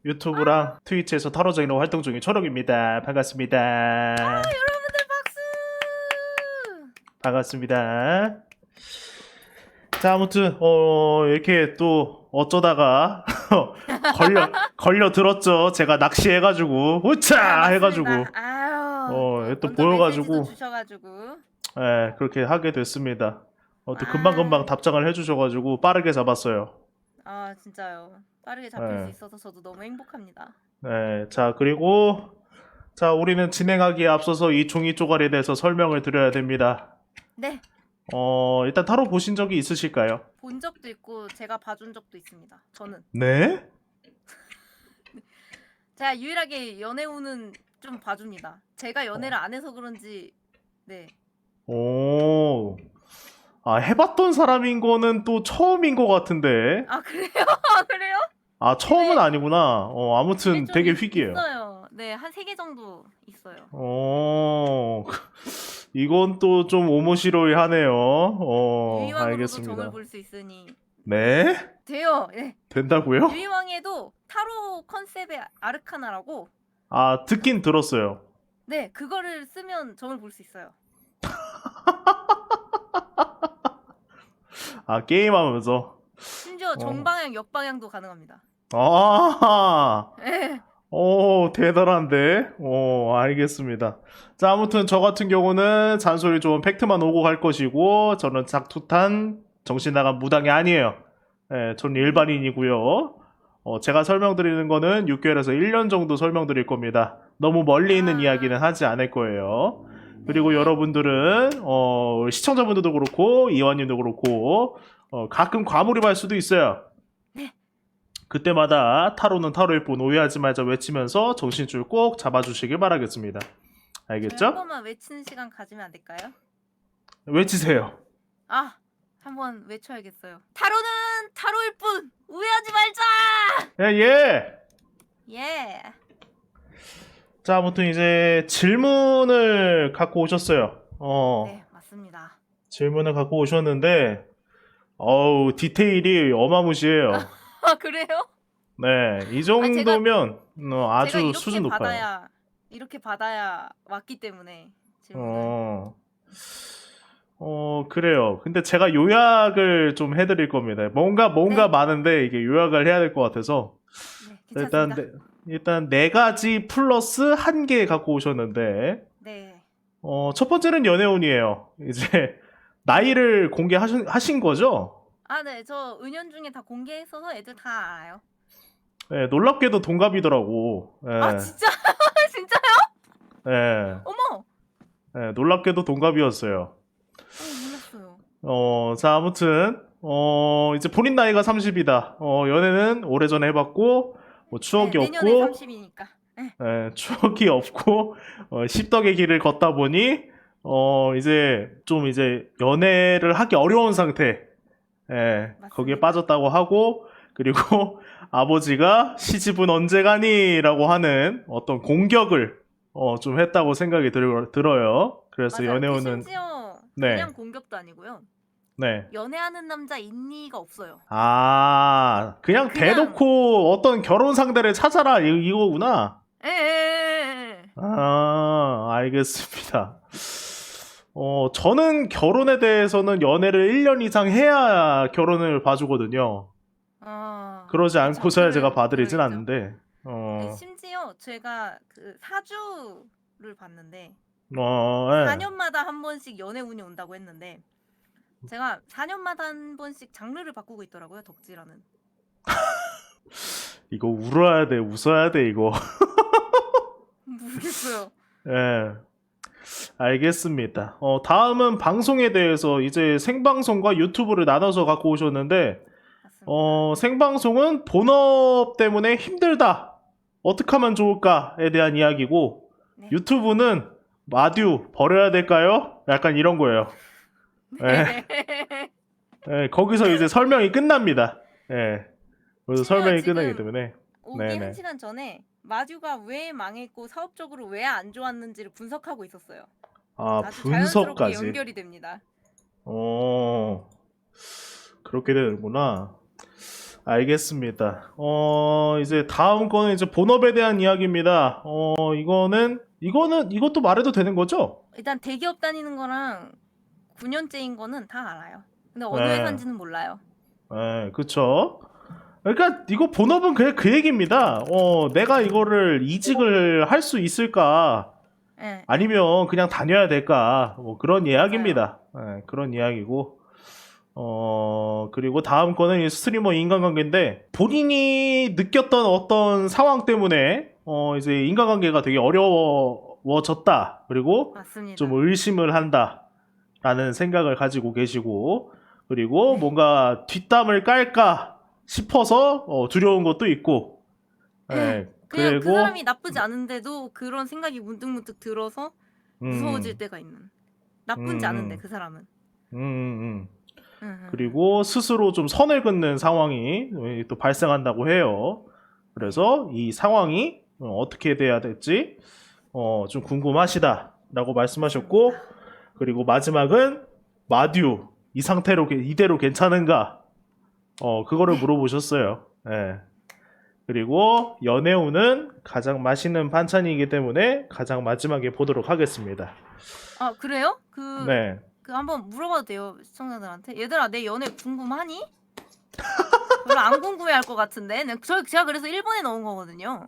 유튜브랑 트위치에서 타로정이로 활동 중인 초록입니다. 반갑습니다. 여러분들 박수! 반갑습니다. 자, 아무튼 이렇게 또 어쩌다가 걸려 들었죠. 제가 낚시해가지고 우차 해가지고 맞습니다. 아유, 또 먼저 보여가지고 메시지도 주셔가지고. 그렇게 하게 됐습니다. 또 아. 금방금방 답장을 해주셔가지고 빠르게 잡았어요. 아, 진짜요. 빠르게 잡힐 수 네. 있어서 저도 너무 행복합니다. 자, 그리고 자, 우리는 진행하기에 앞서서 이 종이 쪼가리에 대해서 설명을 드려야 됩니다. 네, 일단 타로 보신 적이 있으실까요? 본 적도 있고 제가 봐준 적도 있습니다. 저는 네? 제가 유일하게 연애운은 좀 봐줍니다. 제가 연애를 안 해서 그런지 네. 해봤던 사람인 거는 또 처음인 것 같은데. 아, 그래요? 아, 그래요? 처음은 네. 아니구나. 아무튼 좀 되게 희귀해요. 있어요. 네, 한 3개 정도 있어요. 이건 또 좀 오모시로이 하네요. 유희왕으로도 알겠습니다. 점을 볼 수 있으니 네? 돼요. 네. 된다고요? 유희왕에도 타로 컨셉의 아르카나라고 듣긴 들었어요. 네, 그거를 쓰면 점을 볼 수 있어요. 게임하면서. 심지어 정방향, 역방향도 가능합니다. 네. 대단한데? 알겠습니다. 자, 아무튼 저 같은 경우는 잔소리 좋은 팩트만 오고 갈 것이고, 저는 작두탄 정신 나간 무당이 아니에요. 전 일반인이고요. 제가 설명드리는 거는 6개월에서 1년 정도 설명드릴 겁니다. 너무 멀리 있는 이야기는 하지 않을 거예요. 그리고 네. 여러분들은 시청자분들도 그렇고 이완님도 그렇고 가끔 과몰입할 수도 있어요. 네. 그때마다 타로는 타로일 뿐 오해하지 말자 외치면서 정신줄 꼭 잡아주시길 바라겠습니다. 저희 한 알겠죠? 번만 외치는 시간 가지면 안 될까요? 외치세요. 한번 외쳐야겠어요. 타로는 타로일 뿐 오해하지 말자. 예. 예. 자, 아무튼 이제 질문을 갖고 오셨어요. 네, 맞습니다. 질문을 갖고 오셨는데 디테일이 어마무시해요. 아, 그래요? 네, 이 정도면 제가 아주 이렇게 수준 높아요. 이렇게 받아야 왔기 때문에 질문을. 그래요. 근데 제가 요약을 좀 해드릴 겁니다. 뭔가 네. 많은데 이게 요약을 해야 될 것 같아서 네, 괜찮습니다. 일단 4가지 플러스 1개 갖고 오셨는데 네. 첫 번째는 연애운이에요. 이제 나이를 공개하신 거죠? 네, 저 은연중에 다 공개했어서 애들 다 알아요. 네, 놀랍게도 동갑이더라고. 진짜? 진짜요? 네, 어머! 놀랍게도 동갑이었어요. 몰랐어요. 자, 아무튼 이제 본인 나이가 30이다. 연애는 오래전에 해봤고 추억이 네, 내년에 없고 30이니까. 추억이 없고 십덕의 길을 걷다 보니 이제 좀 이제 연애를 하기 어려운 상태. 거기에 맞습니다. 빠졌다고 하고 그리고 아버지가 시집은 언제 가니?라고 하는 어떤 공격을 좀 했다고 생각이 들어요. 그래서 맞아요. 연애운은 심지어 네. 그냥 공격도 아니고요. 네. 연애하는 남자 인니가 없어요. 그냥 대놓고 어떤 결혼 상대를 찾아라 이거구나. 예. 알겠습니다. 저는 결혼에 대해서는 연애를 1년 이상 해야 결혼을 봐주거든요. 그러지 않고서야 제가 봐드리진 않는데. 네, 심지어 제가 그 사주를 봤는데 예. 4년마다 한 번씩 연애운이 온다고 했는데 제가 4년마다 한 번씩 장르를 바꾸고 있더라고요. 덕지라는. 이거 울어야 돼, 웃어야 돼, 이거. 모르겠어요. 예. 알겠습니다. 다음은 방송에 대해서 이제 생방송과 유튜브를 나눠서 갖고 오셨는데, 맞습니다. 생방송은 본업 때문에 힘들다. 어떻게 하면 좋을까에 대한 이야기고, 네. 유튜브는 마듀 버려야 될까요? 약간 이런 거예요. 네. 거기서 이제 설명이 끝납니다. 그래서 설명이 지금 끝나기 때문에. 오기 네네. 1시간 전에 마듀가 왜 망했고 사업적으로 왜 안 좋았는지를 분석하고 있었어요. 아주 자연스럽게 분석까지. 연결이 됩니다. 그렇게 되는구나. 알겠습니다. 이제 다음 거는 이제 본업에 대한 이야기입니다. 이것도 말해도 되는 거죠? 일단 대기업 다니는 거랑 9년째인 거는 다 알아요. 근데 어느 네. 회사인지는 몰라요. 네, 그쵸. 그러니까 이거 본업은 그냥 그 얘기입니다. 내가 이거를 이직을 할 수 있을까? 예, 아니면 그냥 다녀야 될까? 뭐 그런 맞아요. 이야기입니다. 네, 그런 이야기고. 그리고 다음 거는 이 스트리머 인간관계인데, 본인이 느꼈던 어떤 상황 때문에, 이제 인간관계가 되게 어려워졌다. 그리고 맞습니다. 좀 의심을 한다. 라는 생각을 가지고 계시고, 그리고 네. 뭔가 뒷담을 깔까 싶어서 두려운 것도 있고, 예, 그냥 그 그리고, 사람이 나쁘지 않은데도 그런 생각이 문득문득 들어서 무서워질 음, 때가 있는. 나쁜지 않은데 음, 그 사람은. 음, 음. 음, 음, 음. 그리고 스스로 좀 선을 긋는 상황이 또 발생한다고 해요. 네. 그래서 이 상황이 어떻게 돼야 될지 좀 궁금하시다라고 말씀하셨고, 맞습니다. 그리고 마지막은 마듀 이 상태로 이대로 괜찮은가? 그거를 네. 물어보셨어요. 예. 그리고 연애운은 가장 맛있는 반찬이기 때문에 가장 마지막에 보도록 하겠습니다. 아, 그래요? 네. 그 한번 물어봐도 돼요, 시청자들한테? 얘들아, 내 연애 궁금하니? 별로 안 궁금해할 것 같은데. 제가 그래서 1번에 넣은 거거든요.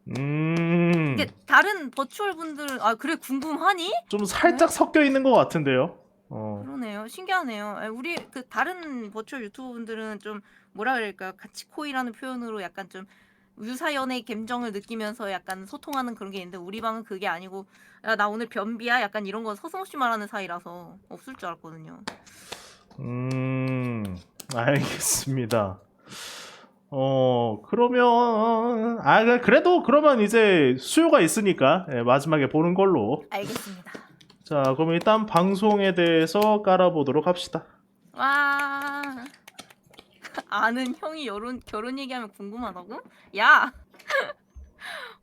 이게 음, 다른 버추얼 분들 그래 궁금하니? 좀 왜? 살짝 섞여 있는 것 같은데요. 그러네요. 신기하네요. 우리 그 다른 버추얼 유튜버 분들은 좀 뭐라 그럴까요? 가치코이라는 표현으로 약간 좀 유사연의 감정을 느끼면서 약간 소통하는 그런 게 있는데 우리 방은 그게 아니고 야, 나 오늘 변비야? 약간 이런 거 서슴없이 말하는 사이라서 없을 줄 알았거든요. 알겠습니다. 그러면, 그래도 그러면 이제 수요가 있으니까, 예, 마지막에 보는 걸로. 알겠습니다. 자, 그럼 일단 방송에 대해서 깔아보도록 합시다. 와 아는 형이 결혼 얘기하면 궁금하다고? 야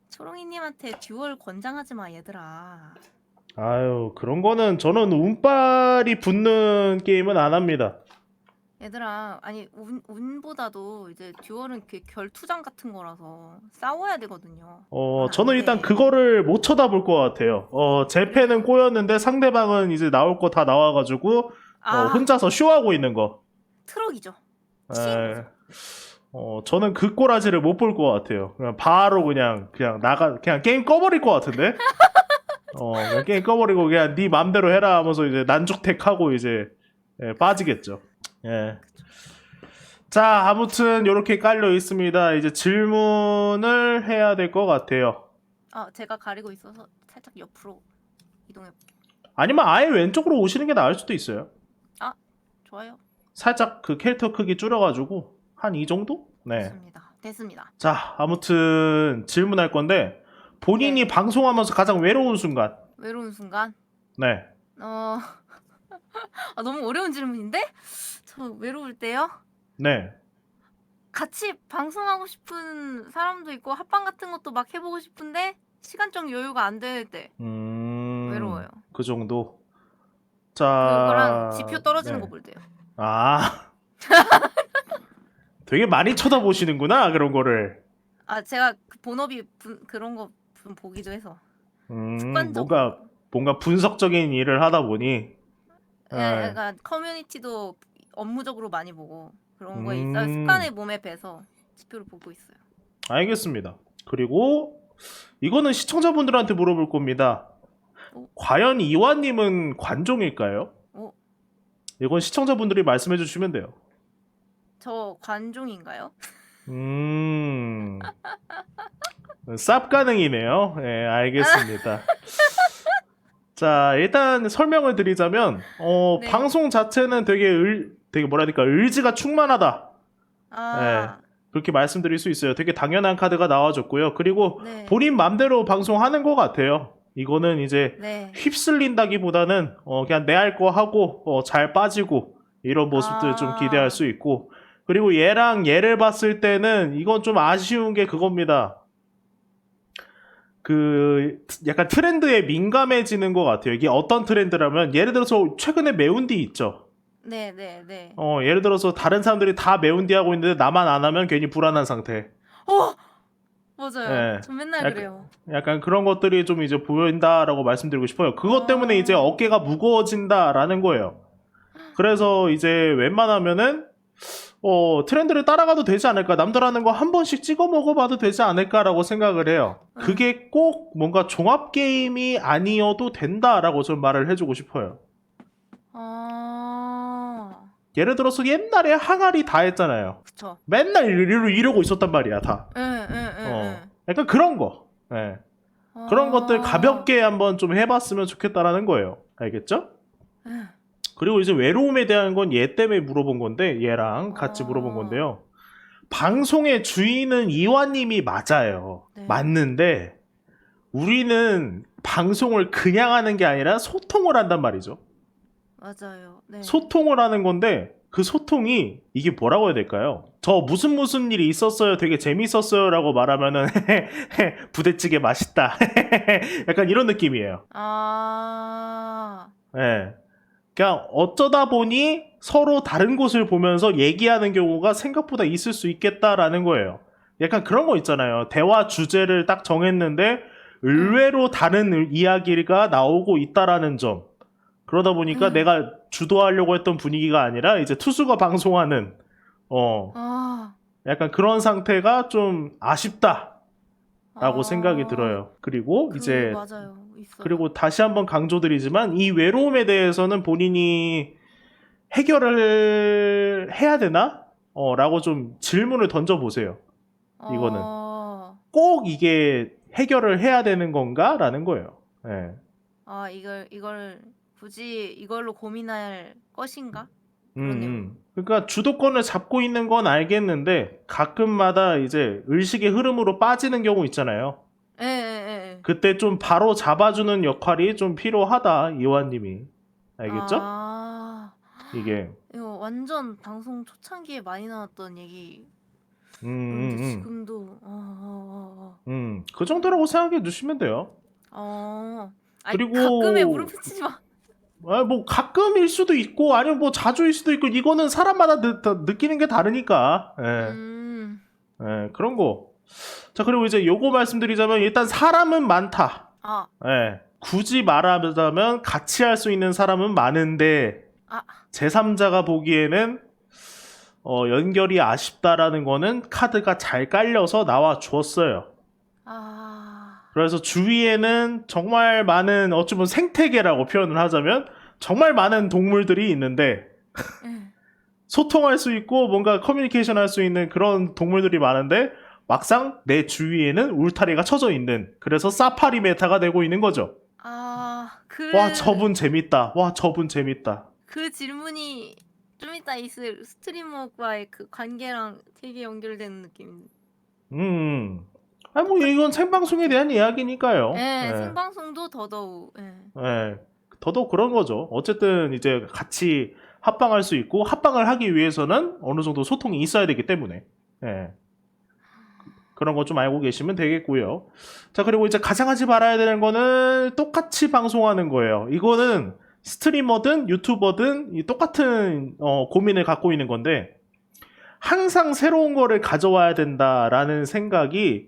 초롱이님한테 듀얼 권장하지 마 얘들아. 아유, 그런 거는 저는 운빨이 붙는 게임은 안 합니다. 얘들아, 아니 운보다도 이제 듀얼은 그 결투장 같은 거라서 싸워야 되거든요. 그건 저는 안 일단 돼. 그거를 못 쳐다볼 것 같아요. 제 그래서 패는 꼬였는데 상대방은 이제 나올 거 다 나와가지고, 아 혼자서 쇼하고 있는 거. 트럭이죠. 치인 에, 거죠. 저는 그 꼬라지를 못 볼 것 같아요. 그냥 바로 그냥 게임 꺼버릴 것 같은데? 그냥 게임 꺼버리고 그냥 네 맘대로 해라 하면서 이제 난죽택하고 이제 예, 빠지겠죠. 예. 자, 아무튼 이렇게 깔려 있습니다. 이제 질문을 해야 될 것 같아요. 제가 가리고 있어서 살짝 옆으로 이동해 볼게요. 아니면 아예 왼쪽으로 오시는 게 나을 수도 있어요. 아 좋아요. 살짝 그 캐릭터 크기 줄여가지고 한 이 정도? 네. 됐습니다. 됐습니다. 자, 아무튼 질문할 건데 본인이 네. 방송하면서 가장 외로운 순간. 외로운 순간. 네. 어 너무 어려운 질문인데? 저 외로울 때요? 네. 같이 방송하고 싶은 사람도 있고 합방 같은 것도 막 해보고 싶은데 시간적 여유가 안 될 때 외로워요. 그 정도. 그거랑 지표 자, 떨어지는 거 네. 볼 때요. 아, 되게 많이 쳐다보시는구나, 그런 거를. 제가 그 본업이 그런 거 좀 보기도 해서 습관적으로. 뭔가 분석적인 일을 하다 보니, 예, 약간 커뮤니티도 업무적으로 많이 보고 그런 거에 있어요. 음, 습관의 몸에 배서 지표를 보고 있어요. 알겠습니다. 그리고, 이거는 시청자분들한테 물어볼 겁니다. 오, 과연 이완님은 관종일까요? 오, 이건 시청자분들이 말씀해 주시면 돼요. 저 관종인가요? 음, 쌉가능이네요. 예, 알겠습니다. 자, 일단 설명을 드리자면, 네. 방송 자체는 되게 뭐라 해야 될까, 의지가 충만하다. 예, 아, 그렇게 말씀드릴 수 있어요. 되게 당연한 카드가 나와줬고요. 그리고 네. 본인 맘대로 방송하는 것 같아요. 이거는 이제 네. 휩쓸린다기보다는 그냥 내 할 거 하고 잘 빠지고 이런 모습들 좀 기대할 아, 수 있고 그리고 얘를 봤을 때는 이건 좀 아쉬운 게 그겁니다. 그 약간 트렌드에 민감해지는 것 같아요. 이게 어떤 트렌드라면 예를 들어서 최근에 매운디 있죠. 네네네. 예를 들어서 다른 사람들이 다 매운디 하고 있는데 나만 안 하면 괜히 불안한 상태. 어 맞아요. 예. 전 맨날 약간, 그래요. 약간 그런 것들이 좀 이제 보인다라고 말씀드리고 싶어요. 그것 때문에 이제 아. 어깨가 무거워진다라는 거예요. 그래서 이제 웬만하면은 트렌드를 따라가도 되지 않을까? 남들 하는 거 한 번씩 찍어 먹어봐도 되지 않을까라고 생각을 해요. 그게 꼭 뭔가 종합 게임이 아니어도 된다라고 좀 말을 해주고 싶어요. 아. 예를 들어서 옛날에 항아리 다 했잖아요. 그쵸. 맨날 이러고 있었단 말이야, 다. 예. 약간 그런 거. 예. 그런 것들 가볍게 한번 좀 해봤으면 좋겠다라는 거예요. 알겠죠? 예. 그리고 이제 외로움에 대한 건 얘 때문에 물어본 건데, 얘랑 같이 물어본 건데요. 방송의 주인은 이완님이 맞아요. 네. 맞는데, 우리는 방송을 그냥 하는 게 아니라 소통을 한단 말이죠. 맞아요. 네. 소통을 하는 건데, 그 소통이 이게 뭐라고 해야 될까요? 저 무슨 일이 있었어요. 되게 재밌었어요. 라고 말하면은 부대찌개 맛있다. 약간 이런 느낌이에요. 아. 예. 그냥 어쩌다 보니 서로 다른 곳을 보면서 얘기하는 경우가 생각보다 있을 수 있겠다라는 거예요. 약간 그런 거 있잖아요. 대화 주제를 딱 정했는데 의외로 다른 이야기가 나오고 있다라는 점. 그러다 보니까 내가 주도하려고 했던 분위기가 아니라 이제 투수가 방송하는 아. 약간 그런 상태가 좀 아쉽다라고 생각이 들어요. 그리고 이제 맞아요. 있어요. 그리고 다시 한번 강조드리지만 이 외로움에 대해서는 본인이 해결을 해야 되나? 라고 좀 질문을 던져보세요. 이거는. 꼭 이게 해결을 해야 되는 건가? 라는 거예요. 예. 아, 이걸 굳이 이걸로 고민할 것인가? 그러네요. 그러니까 주도권을 잡고 있는 건 알겠는데 가끔마다 이제 의식의 흐름으로 빠지는 경우 있잖아요. 예. 그때 좀 바로 잡아주는 역할이 좀 필요하다, 이완님이. 알겠죠? 아, 이게. 이거 완전 방송 초창기에 많이 나왔던 얘기. 음, 근데 지금도 그 정도라고 생각해 주시면 돼요. 아니, 그리고 가끔에 무릎 치지 마. 뭐 가끔일 수도 있고 아니면 뭐 자주일 수도 있고 이거는 사람마다 느끼는 게 다르니까. 예, 그런 거. 자, 그리고 이제 요거 말씀드리자면 일단 사람은 많다. 예, 굳이 말하자면 같이 할 수 있는 사람은 많은데 제3자가 보기에는 연결이 아쉽다라는 거는 카드가 잘 깔려서 나와 주었어요. 그래서 주위에는 정말 많은 어쩌면 생태계라고 표현을 하자면 정말 많은 동물들이 있는데 소통할 수 있고 뭔가 커뮤니케이션 할 수 있는 그런 동물들이 많은데 막상 내 주위에는 울타리가 쳐져 있는 그래서 사파리 메타가 되고 있는 거죠. 와, 저분 재밌다. 와, 저분 재밌다. 그 질문이 좀 이따 있을 스트리머와의 그 관계랑 되게 연결되는 느낌. 뭐 이건 생방송에 대한 이야기니까요. 생방송도 더더욱. 더더욱 그런 거죠. 어쨌든 이제 같이 합방할 수 있고 합방을 하기 위해서는 어느 정도 소통이 있어야 되기 때문에 그런 거 좀 알고 계시면 되겠고요. 자, 그리고 이제 가장 하지 말아야 되는 거는 똑같이 방송하는 거예요. 이거는 스트리머든 유튜버든 똑같은 고민을 갖고 있는 건데 항상 새로운 거를 가져와야 된다라는 생각이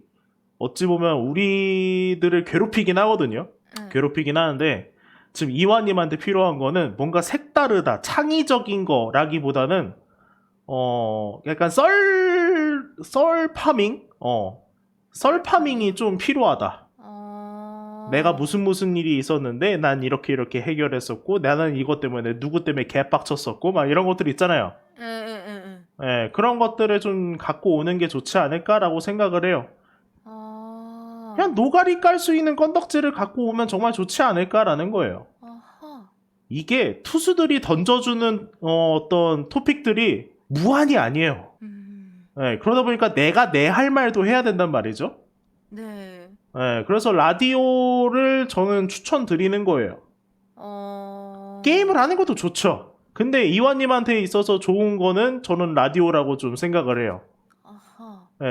어찌 보면 우리들을 괴롭히긴 하거든요. 괴롭히긴 하는데 지금 이완님한테 필요한 거는 뭔가 색다르다, 창의적인 거라기보다는 약간 썰 파밍? 썰 파밍이 좀 필요하다. 내가 무슨 일이 있었는데 난 이렇게 해결했었고 나는 이것 때문에 누구 때문에 개빡쳤었고 막 이런 것들 있잖아요. 그런 것들을 좀 갖고 오는 게 좋지 않을까라고 생각을 해요. 그냥 노가리 깔 수 있는 건덕지를 갖고 오면 정말 좋지 않을까라는 거예요. 이게 투수들이 던져주는 어떤 토픽들이 무한이 아니에요. 그러다 보니까 내가 내 할 말도 해야 된단 말이죠. 그래서 라디오를 저는 추천드리는 거예요. 게임을 하는 것도 좋죠. 근데 이완님한테 있어서 좋은 거는 저는 라디오라고 좀 생각을 해요.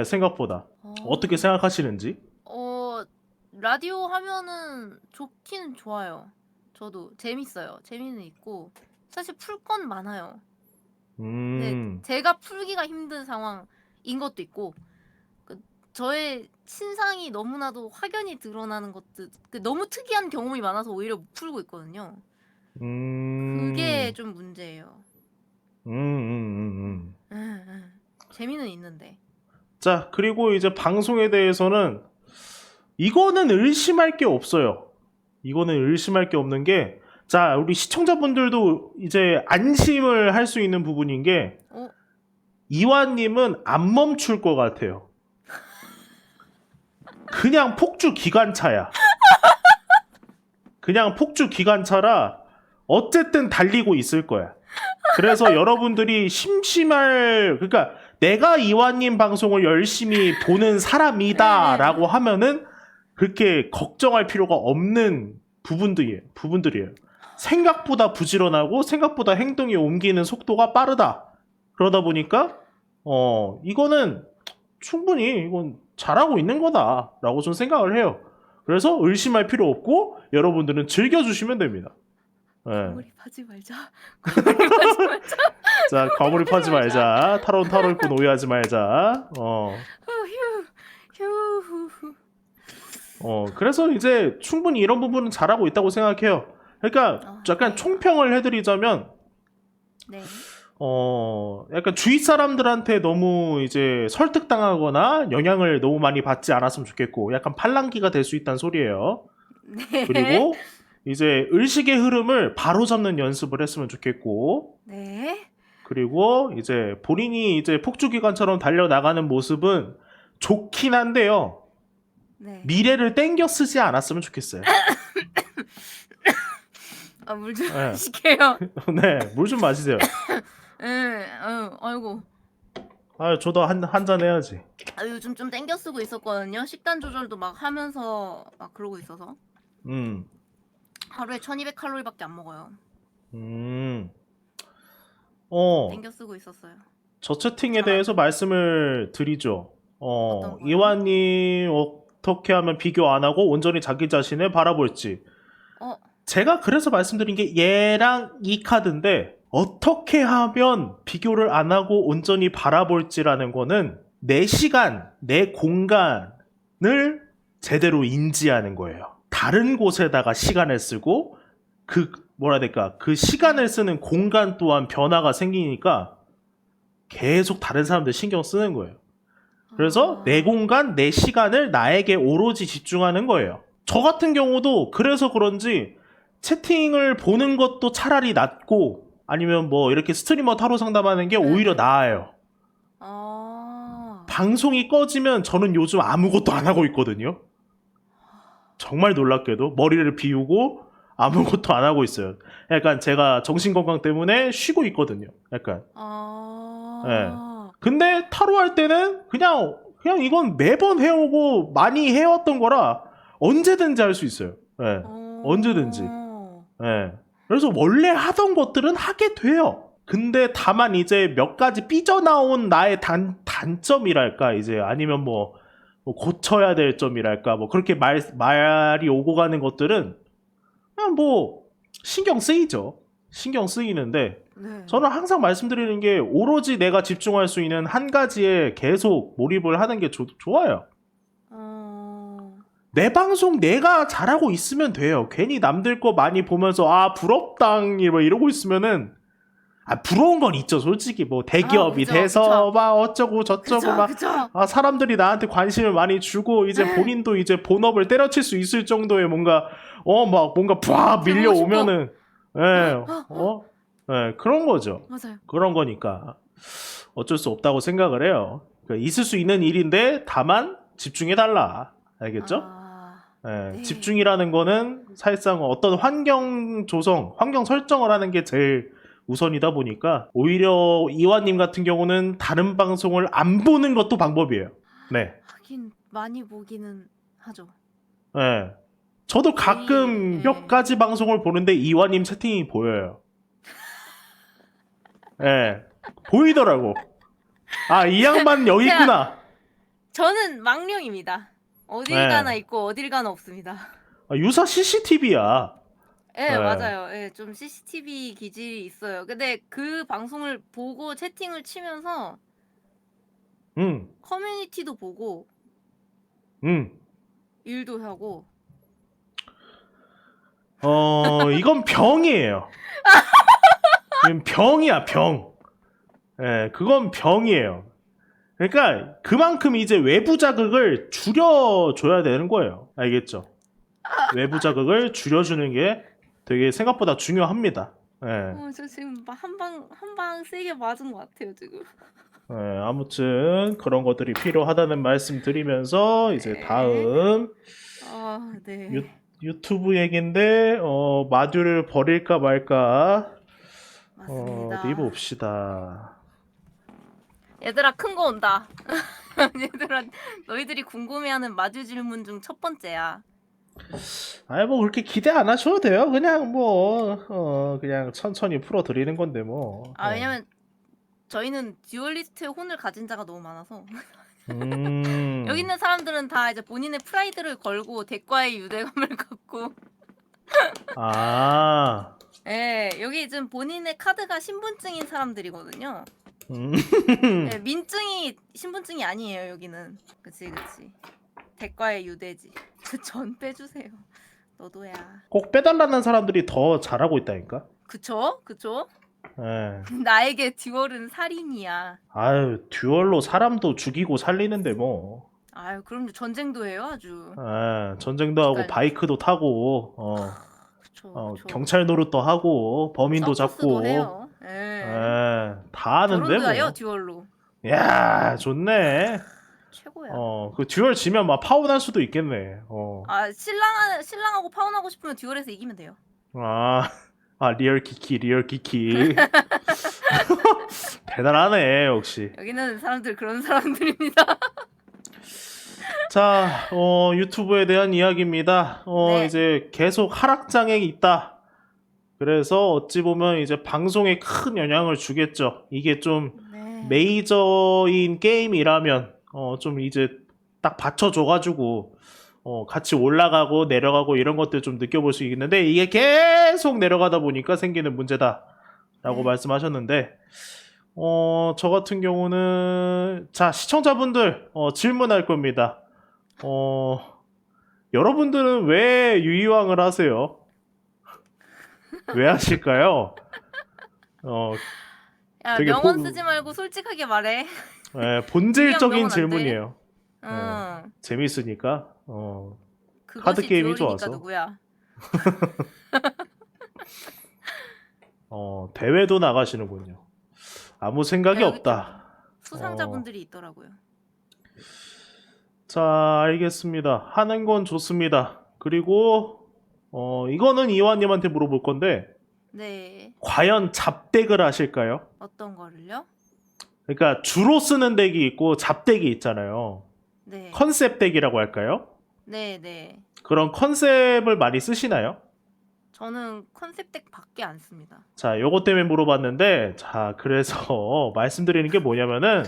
생각보다. 어떻게 생각하시는지? 라디오 하면은 좋긴 좋아요. 저도 재밌어요. 재미는 있고 사실 풀 건 많아요. 네, 음, 제가 풀기가 힘든 상황인 것도 있고, 그 저의 신상이 너무나도 확연히 드러나는 것들, 너무 특이한 경험이 많아서 오히려 못 풀고 있거든요. 그게 음, 좀 문제예요. 음. 재미는 있는데. 자, 그리고 이제 방송에 대해서는 이거는 의심할 게 없어요. 이거는 의심할 게 없는 게, 자, 우리 시청자분들도 이제 안심을 할 수 있는 부분인 게, 어? 이완님은 안 멈출 것 같아요. 그냥 폭주 기관차야. 그냥 폭주 기관차라 어쨌든 달리고 있을 거야. 그래서 여러분들이 그러니까 내가 이완님 방송을 열심히 보는 사람이다라고 하면은 그렇게 걱정할 필요가 없는 부분들이에요. 생각보다 부지런하고 생각보다 행동이 옮기는 속도가 빠르다. 그러다 보니까 이거는 충분히 이건 잘하고 있는 거다라고 저는 생각을 해요. 그래서 의심할 필요 없고 여러분들은 즐겨주시면 됩니다. 예. 몰입하지 말자. 몰입하지 말자. 자, 과몰입하지 말자. 타로 읽고 노예하지 말자. 휴. 그래서 이제 충분히 이런 부분은 잘하고 있다고 생각해요. 그러니까 약간 네. 총평을 해드리자면, 네. 약간 주위 사람들한테 너무 이제 설득당하거나 영향을 너무 많이 받지 않았으면 좋겠고, 약간 팔랑귀가 될 수 있다는 소리예요. 네. 그리고 이제 의식의 흐름을 바로잡는 연습을 했으면 좋겠고, 네. 그리고 이제 본인이 이제 폭주기관처럼 달려나가는 모습은 좋긴 한데요. 네. 미래를 땡겨 쓰지 않았으면 좋겠어요. 물 좀 네. 마실게요. 네, 물 좀 마시세요. 아이고. 저도 한 잔 해야지. 요즘 좀 땡겨 쓰고 있었거든요. 식단 조절도 막 하면서 막 그러고 있어서 음, 하루에 1200칼로리밖에 안 먹어요. 땡겨 쓰고 있었어요. 저 채팅에 잘 대해서 말씀을 드리죠. 어떤 거요? 이완님 어떻게 하면 비교 안 하고 온전히 자기 자신을 바라볼지. 제가 그래서 말씀드린 게 얘랑 이 카드인데, 어떻게 하면 비교를 안 하고 온전히 바라볼지라는 거는 내 시간, 내 공간을 제대로 인지하는 거예요. 다른 곳에다가 시간을 쓰고 그 시간을 쓰는 공간 또한 변화가 생기니까 계속 다른 사람들 신경 쓰는 거예요. 그래서 내 공간, 내 시간을 나에게 오로지 집중하는 거예요. 저 같은 경우도 그래서 그런지 채팅을 보는 것도 차라리 낫고, 아니면 뭐 이렇게 스트리머 타로 상담하는 게 오히려 나아요. 방송이 꺼지면 저는 요즘 아무것도 안 하고 있거든요. 정말 놀랍게도 머리를 비우고 아무것도 안 하고 있어요. 약간 제가 정신건강 때문에 쉬고 있거든요. 약간. 네. 근데 타로 할 때는 그냥 이건 매번 해오고 많이 해왔던 거라 언제든지 할 수 있어요. 네. 언제든지. 네. 그래서 원래 하던 것들은 하게 돼요. 근데 다만 이제 몇 가지 삐져나온 나의 단점이랄까, 이제 아니면 뭐 고쳐야 될 점이랄까, 뭐 그렇게 말이 오고 가는 것들은 그냥 뭐 신경 쓰이죠. 신경 쓰이는데, 네. 저는 항상 말씀드리는 게 오로지 내가 집중할 수 있는 한 가지에 계속 몰입을 하는 게 좋아요. 내 방송 내가 잘하고 있으면 돼요. 괜히 남들 거 많이 보면서 부럽당 뭐 이러고 있으면은, 부러운 건 있죠. 솔직히 뭐 대기업이 그쵸, 돼서 그쵸. 막 어쩌고 저쩌고 그쵸. 사람들이 나한테 관심을 많이 주고 이제 네. 본인도 이제 본업을 때려칠 수 있을 정도의 뭔가 막 밀려오면은 그런 거죠. 맞아요. 그런 거니까 어쩔 수 없다고 생각을 해요. 그러니까 있을 수 있는 일인데 다만 집중해 달라. 알겠죠? 네. 집중이라는 거는 사실상 어떤 환경 설정을 하는 게 제일 우선이다 보니까, 오히려 이완님 같은 경우는 다른 방송을 안 보는 것도 방법이에요. 네. 하긴 많이 보기는 하죠. 네. 저도 가끔 몇 가지 방송을 보는데 이완님 채팅이 보여요. 네. 보이더라고. 이 양반 여기 있구나. 저는 망령입니다. 어딜 네. 가나 있고 어딜 가나 없습니다. 유사 CCTV야. 예, 예. 맞아요. 예, 좀 CCTV 기질이 있어요. 근데 그 방송을 보고 채팅을 치면서 음, 커뮤니티도 보고 음. 일도 하고. 이건 병이에요. 이건 병이야, 병. 예, 그건 병이에요. 그러니까 그만큼 이제 외부 자극을 줄여줘야 되는 거예요. 알겠죠? 외부 자극을 줄여주는 게 되게 생각보다 중요합니다. 예. 저 지금 한 방 세게 맞은 것 같아요, 지금. 예, 아무튼 그런 것들이 필요하다는 말씀 드리면서 이제 네. 다음 유, 네. 유튜브 얘긴데 마듀를 버릴까 말까 어디 맞습니다. 봅시다. 얘들아, 큰 거 온다. 얘들아, 너희들이 궁금해하는 마주 질문 중 첫 번째야. 아니 뭐 그렇게 기대 안 하셔도 돼요. 그냥 뭐 그냥 천천히 풀어 드리는 건데 뭐. 왜냐면 저희는 듀얼리스트의 혼을 가진 자가 너무 많아서. 여기 음. 있는 사람들은 다 이제 본인의 프라이드를 걸고 대과의 유대감을 갖고. 아. 예, 여기 지금 본인의 카드가 신분증인 사람들이거든요. 음. 예, 민증이 신분증이 아니에요, 여기는. 그치. 대과의 유대지. 그 전 빼주세요. 너도야. 꼭 빼달라는 사람들이 더 잘하고 있다니까. 그쵸? 예. 나에게 듀얼은 살인이야. 아유 듀얼로 사람도 죽이고 살리는데 뭐. 그럼 전쟁도 해요, 아주. 전쟁도 하고 그러니까 바이크도 타고 그쵸. 경찰 노릇도 하고 범인도 서커스도 잡고 해요. 예. 다 하는데 결혼도 해요, 뭐. 듀얼로. 야 좋네. 최고야. 그 듀얼 지면 막 파혼할 수도 있겠네. 신랑하고 파혼하고 싶으면 듀얼에서 이기면 돼요. 아, 리얼 키키. 대단하네, 역시. 여기는 사람들 그런 사람들입니다. 자, 유튜브에 대한 이야기입니다. 네. 이제 계속 하락장에 있다. 그래서 어찌 보면 이제 방송에 큰 영향을 주겠죠. 이게 좀 네. 메이저인 게임이라면, 좀 이제 딱 받쳐줘가지고, 같이 올라가고 내려가고 이런 것들 좀 느껴볼 수 있는데, 이게 계속 내려가다 보니까 생기는 문제다라고 네. 말씀하셨는데, 저 같은 경우는, 자, 시청자분들, 질문할 겁니다. 여러분들은 왜 유이왕을 하세요? 왜 하실까요? 야, 되게 명언 쓰지 말고 솔직하게 말해. 본질적인 명은 안 돼. 질문이에요. 응. 재밌으니까. 그것이 카드 게임이 듀얼이니까 좋아서. 누구야? 대회도 나가시는군요. 아무 생각이 여기 없다. 수상자분들이 있더라고요. 자, 알겠습니다. 하는 건 좋습니다. 그리고 이거는 이완님한테 물어볼 건데 네. 과연 잡덱을 하실까요? 어떤 거를요? 그러니까 주로 쓰는 덱이 있고 잡덱이 있잖아요. 네. 컨셉 덱이라고 할까요? 네. 그런 컨셉을 많이 쓰시나요? 저는 컨셉 덱밖에 안 씁니다. 자, 요것 때문에 물어봤는데, 자, 그래서 말씀드리는 게 뭐냐면은,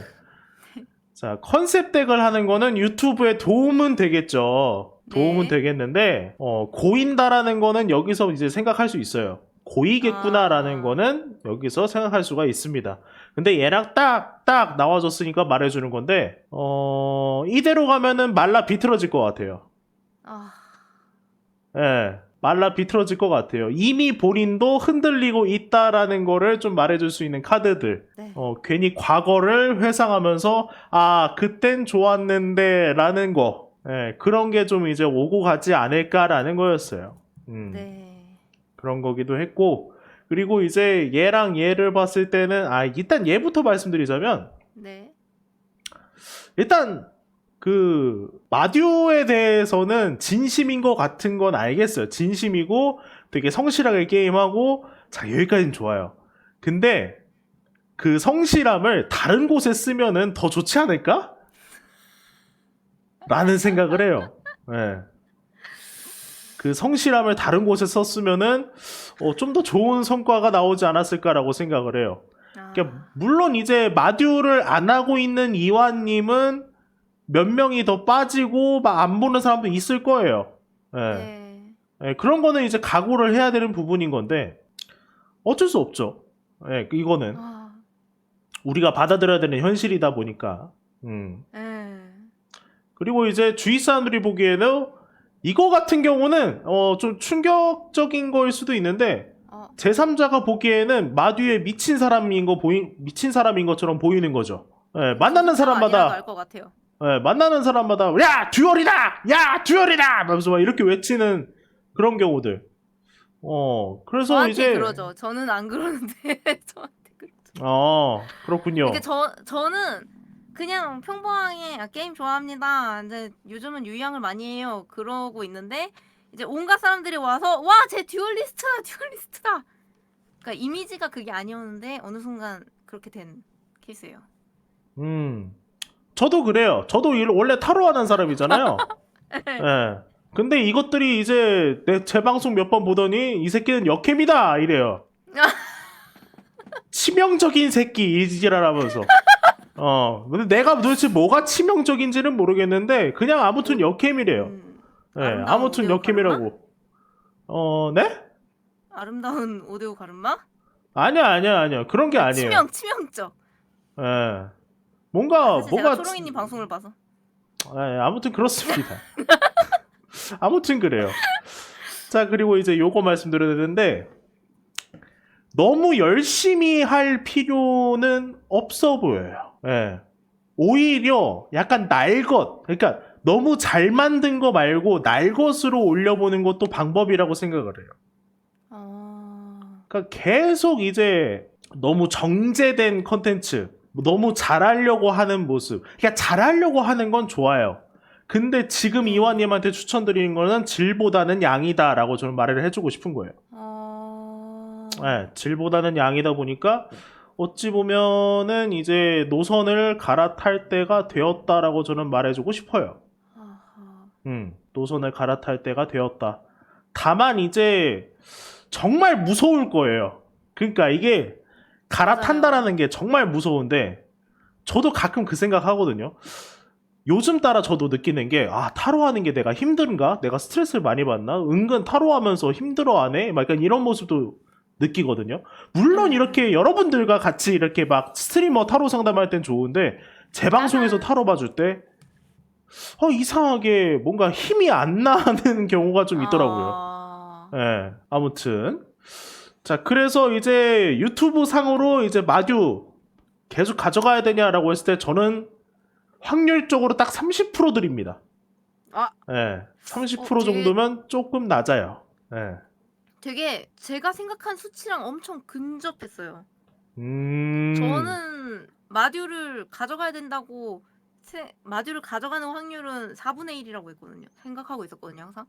자, 컨셉 덱을 하는 거는 유튜브에 도움은 되겠죠. 도움은 네. 되겠는데, 고인다라는 거는 여기서 이제 생각할 수 있어요. 고이겠구나라는 거는 여기서 생각할 수가 있습니다. 근데 얘랑 딱 나와줬으니까 말해주는 건데, 이대로 가면은 말라 비틀어질 것 같아요. 예, 말라 비틀어질 것 같아요. 이미 본인도 흔들리고 있다라는 거를 좀 말해줄 수 있는 카드들. 네. 괜히 과거를 회상하면서 그땐 좋았는데 라는 거. 예, 그런 게 좀 이제 오고 가지 않을까라는 거였어요. 네. 그런 거기도 했고, 그리고 이제 얘랑 얘를 봤을 때는 일단 얘부터 말씀드리자면, 네. 일단 그 마듀에 대해서는 진심인 것 같은 건 알겠어요. 진심이고 되게 성실하게 게임하고, 자, 여기까지는 좋아요. 근데 그 성실함을 다른 곳에 쓰면은 더 좋지 않을까? 라는 생각을 해요. 네. 그 성실함을 다른 곳에 썼으면은 좀 더 좋은 성과가 나오지 않았을까라고 생각을 해요. 그러니까 물론 이제 마듀를 안 하고 있는 이완님은 몇 명이 더 빠지고 막 안 보는 사람도 있을 거예요. 네. 네. 예, 그런 거는 이제 각오를 해야 되는 부분인 건데 어쩔 수 없죠. 예, 이거는 아, 우리가 받아들여야 되는 현실이다 보니까. 예. 그리고 이제 주위 사람들이 보기에는 이거 같은 경우는 좀 충격적인 거일 수도 있는데 제3자가 보기에는 마듀에 미친 사람인 것처럼 보이는 거죠. 예, 만나는 사람마다 알것 같아요. 예, 만나는 사람마다 야 듀얼이다, 야 듀얼이다, 하면서 막 이렇게 외치는 그런 경우들. 그래서 저한테 이제 그러죠. 저는 안 그러는데 저한테 그러죠. 그렇군요. 이게 저는 그냥 평범하게 게임 좋아합니다. 근데 요즘은 유희양을 많이 해요. 그러고 있는데 이제 온갖 사람들이 와서 와, 쟤 듀얼리스트다. 그러니까 이미지가 그게 아니었는데 어느 순간 그렇게 된 케이스예요. 저도 그래요. 저도 원래 타로 하는 사람이잖아요. 예. 근데 이것들이 이제 제 방송 몇 번 보더니 이 새끼는 역캠이다 이래요. 치명적인 새끼 이지랄하면서. 근데 내가 도대체 뭐가 치명적인지는 모르겠는데 그냥 아무튼 역캠이래요. 예, 아무튼 역캠이라고. 네? 아름다운 오데오 가르마? 아니야. 그런 게 아니에요. 치명적. 예. 뭔가 제가 초롱이님 방송을 봐서. 아무튼 그렇습니다. 아무튼 그래요. 자, 그리고 이제 요거 말씀드려야 되는데 너무 열심히 할 필요는 없어 보여요. 예. 오히려 약간 그러니까 너무 잘 만든 거 말고 날것으로 올려보는 것도 방법이라고 생각을 해요. 그러니까 계속 이제 너무 정제된 컨텐츠, 너무 잘하려고 하는 모습. 그러니까 잘하려고 하는 건 좋아요. 근데 지금 이완님한테 추천드리는 거는 질보다는 양이다라고 저는 말을 해주고 싶은 거예요. 네, 질보다는 양이다 보니까 어찌 보면은 이제 노선을 갈아탈 때가 되었다라고 저는 말해주고 싶어요. 노선을 갈아탈 때가 되었다. 다만 이제 정말 무서울 거예요. 그러니까 이게 갈아탄다라는 게 정말 무서운데 저도 가끔 그 생각 하거든요. 요즘 따라 저도 느끼는 게 타로 하는 게 내가 힘든가? 내가 스트레스를 많이 받나? 은근 타로 하면서 힘들어하네? 막 약간 이런 모습도 느끼거든요. 물론 이렇게 여러분들과 같이 이렇게 막 스트리머 타로 상담할 땐 좋은데 제 방송에서 타로 봐줄 때 이상하게 뭔가 힘이 안 나는 경우가 좀 있더라고요. 예, 아무튼 자, 그래서 이제 유튜브 상으로 이제 마듀 계속 가져가야 되냐라고 했을 때 저는 확률적으로 딱 30% 드립니다. 예, 30% 정도면 조금 낮아요. 예. 되게 제가 생각한 수치랑 엄청 근접했어요. 저는 마듀를 가져가야 된다고 마듀를 가져가는 확률은 4분의 1이라고 했거든요. 생각하고 있었거든요, 항상.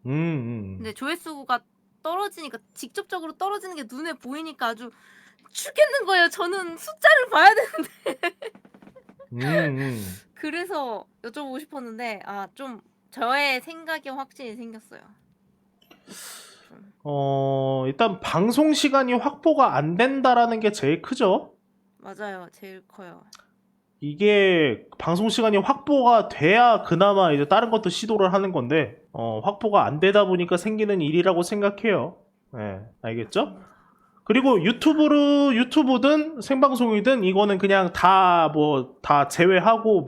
근데 조회수가 떨어지니까 직접적으로 떨어지는 게 눈에 보이니까 아주 죽겠는 거예요. 저는 숫자를 봐야 되는데. 그래서 여쭤보고 싶었는데 좀 저의 생각이 확실히 생겼어요. 일단 방송 시간이 확보가 안 된다라는 게 제일 크죠. 맞아요. 제일 커요. 이게 방송 시간이 확보가 돼야 그나마 이제 다른 것도 시도를 하는 건데 확보가 안 되다 보니까 생기는 일이라고 생각해요. 네, 알겠죠? 그리고 유튜브든 생방송이든 이거는 그냥 다 제외하고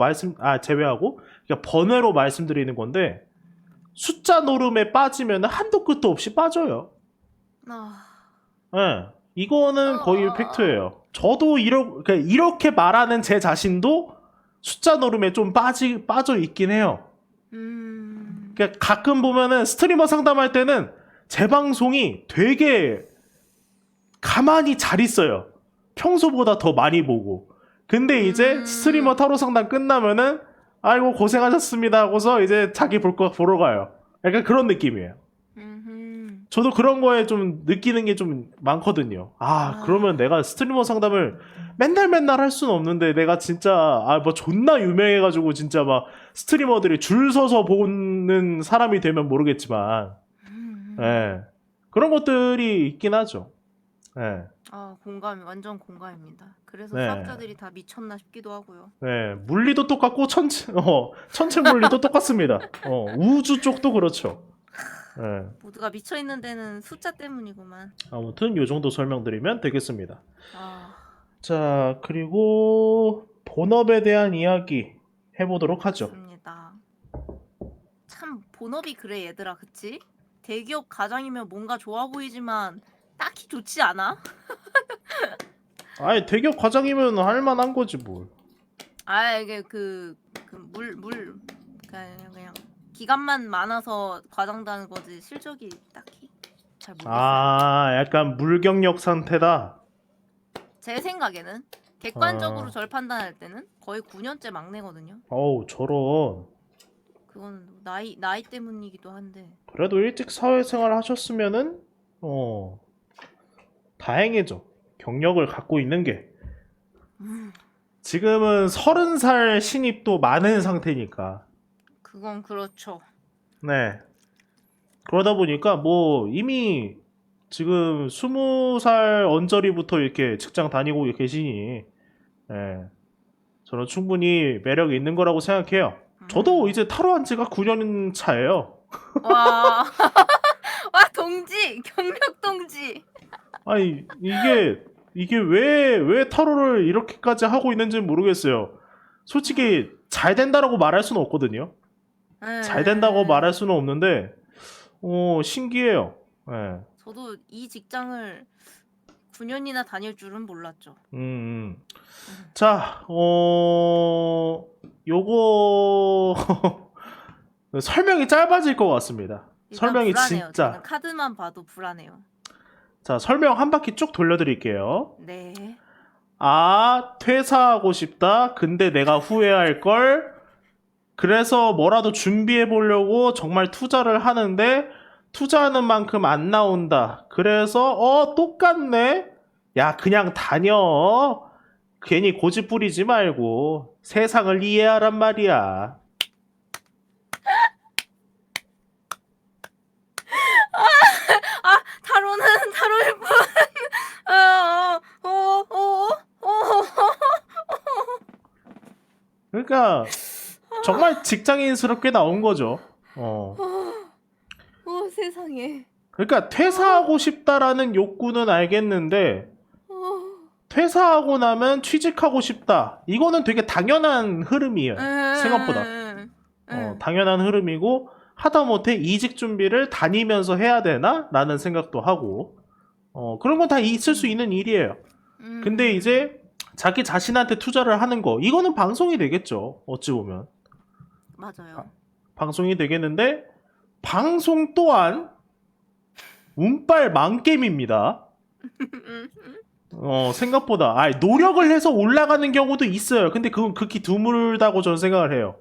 제외하고 그러니까 번외로 말씀드리는 건데 숫자 노름에 빠지면 한도 끝도 없이 빠져요. 네, 이거는 거의 팩트예요. 저도 이렇게 말하는 제 자신도 숫자 노름에 좀 빠져 있긴 해요. 그러니까 가끔 보면은 스트리머 상담할 때는 제 방송이 되게 가만히 잘 있어요. 평소보다 더 많이 보고. 근데 이제 스트리머 타로 상담 끝나면은 아이고 고생하셨습니다 하고서 이제 자기 볼 거 보러 가요. 약간 그런 느낌이에요. 저도 그런 거에 좀 느끼는 게 좀 많거든요. 그러면 내가 스트리머 상담을 맨날 할 수는 없는데 내가 진짜 뭐 존나 유명해가지고 진짜 막 스트리머들이 줄 서서 보는 사람이 되면 모르겠지만 그런 것들이 있긴 하죠. 완전 공감입니다. 그래서 수학자들이 다 미쳤나 싶기도 하고요. 물리도 똑같고 천체 물리도 똑같습니다. 우주 쪽도 그렇죠. 예. 모두가 미쳐 있는 데는 숫자 때문이구만. 아무튼 요 정도 설명드리면 되겠습니다. 아, 자, 그리고 본업에 대한 이야기 해보도록 하죠. 좋습니다. 참 본업이 그래 얘들아, 그치? 대기업 가장이면 뭔가 좋아 보이지만 딱히 좋지 않아? 아이, 대기업 과장이면 할만한 거지 뭘. 아, 이게 그냥 기간만 많아서 과장다는 거지 실적이 딱히 잘 모르겠어요. 아, 약간 물경력 상태다. 제 생각에는 객관적으로 아. 절 판단할 때는 거의 9년째 막내거든요. 어우, 저런. 그건 나이 때문이기도 한데. 그래도 일찍 사회생활 하셨으면은 다행이죠. 경력을 갖고 있는 게. 지금은 30살 신입도 많은 상태니까. 그건 그렇죠. 네. 그러다 보니까 뭐 이미 지금 20살 언저리부터 이렇게 직장 다니고 계시니, 예. 저는 충분히 매력이 있는 거라고 생각해요. 저도 이제 타로한 지가 9년 차예요. 와, 와 동지, 경력 동지. 아니, 이게 왜 타로를 이렇게까지 하고 있는지는 모르겠어요. 솔직히 잘 된다라고 말할 수는 없거든요. 잘 된다고 말할 수는 없는데, 신기해요. 예. 저도 이 직장을 9년이나 다닐 줄은 몰랐죠. 자, 요거 설명이 짧아질 것 같습니다. 일단 설명이 불안해요. 진짜. 저는 카드만 봐도 불안해요. 자, 설명 한 바퀴 쭉 돌려드릴게요. 네. 아, 퇴사하고 싶다. 근데 내가 후회할 걸. 그래서 뭐라도 준비해 보려고 정말 투자를 하는데 투자하는 만큼 안 나온다. 그래서 똑같네. 야, 그냥 다녀. 괜히 고집 부리지 말고 세상을 이해하란 말이야. 타로일 뿐. 그러니까 정말 직장인스럽게 나온 거죠. 세상에. 그러니까 퇴사하고 싶다라는 욕구는 알겠는데 퇴사하고 나면 취직하고 싶다. 이거는 되게 당연한 흐름이에요. 생각보다. 당연한 흐름이고 하다못해 이직 준비를 다니면서 해야 되나? 라는 생각도 하고 그런 건 다 있을 수 있는 일이에요. 근데 이제 자기 자신한테 투자를 하는 거 이거는 방송이 되겠죠. 어찌 보면. 맞아요. 방송이 되겠는데 방송 또한 운빨 만겜입니다. 생각보다 노력을 해서 올라가는 경우도 있어요. 근데 그건 극히 드물다고 저는 생각을 해요.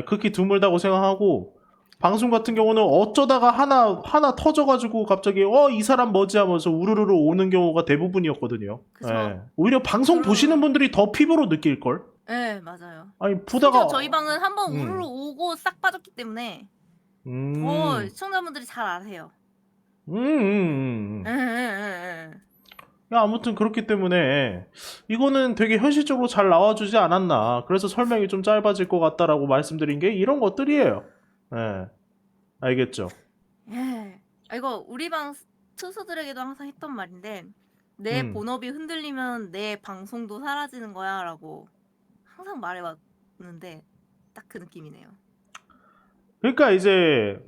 극히 드물다고 생각하고 방송 같은 경우는 어쩌다가 하나 터져가지고 갑자기 이 사람 뭐지 하면서 우르르르 오는 경우가 대부분이었거든요. 오히려 방송 보시는 분들이 더 피부로 느낄걸? 네, 맞아요. 아니 보다가 저희 방은 한번 우르르 오고 싹 빠졌기 때문에 더 시청자분들이 잘 아세요. 아무튼 그렇기 때문에 이거는 되게 현실적으로 잘 나와주지 않았나. 그래서 설명이 좀 짧아질 것 같다라고 말씀드린 게 이런 것들이에요. 알겠죠? 이거 우리 방 투수들에게도 항상 했던 말인데 내 본업이 흔들리면 내 방송도 사라지는 거야 라고 항상 말해왔는데 딱 그 느낌이네요. 그러니까 이제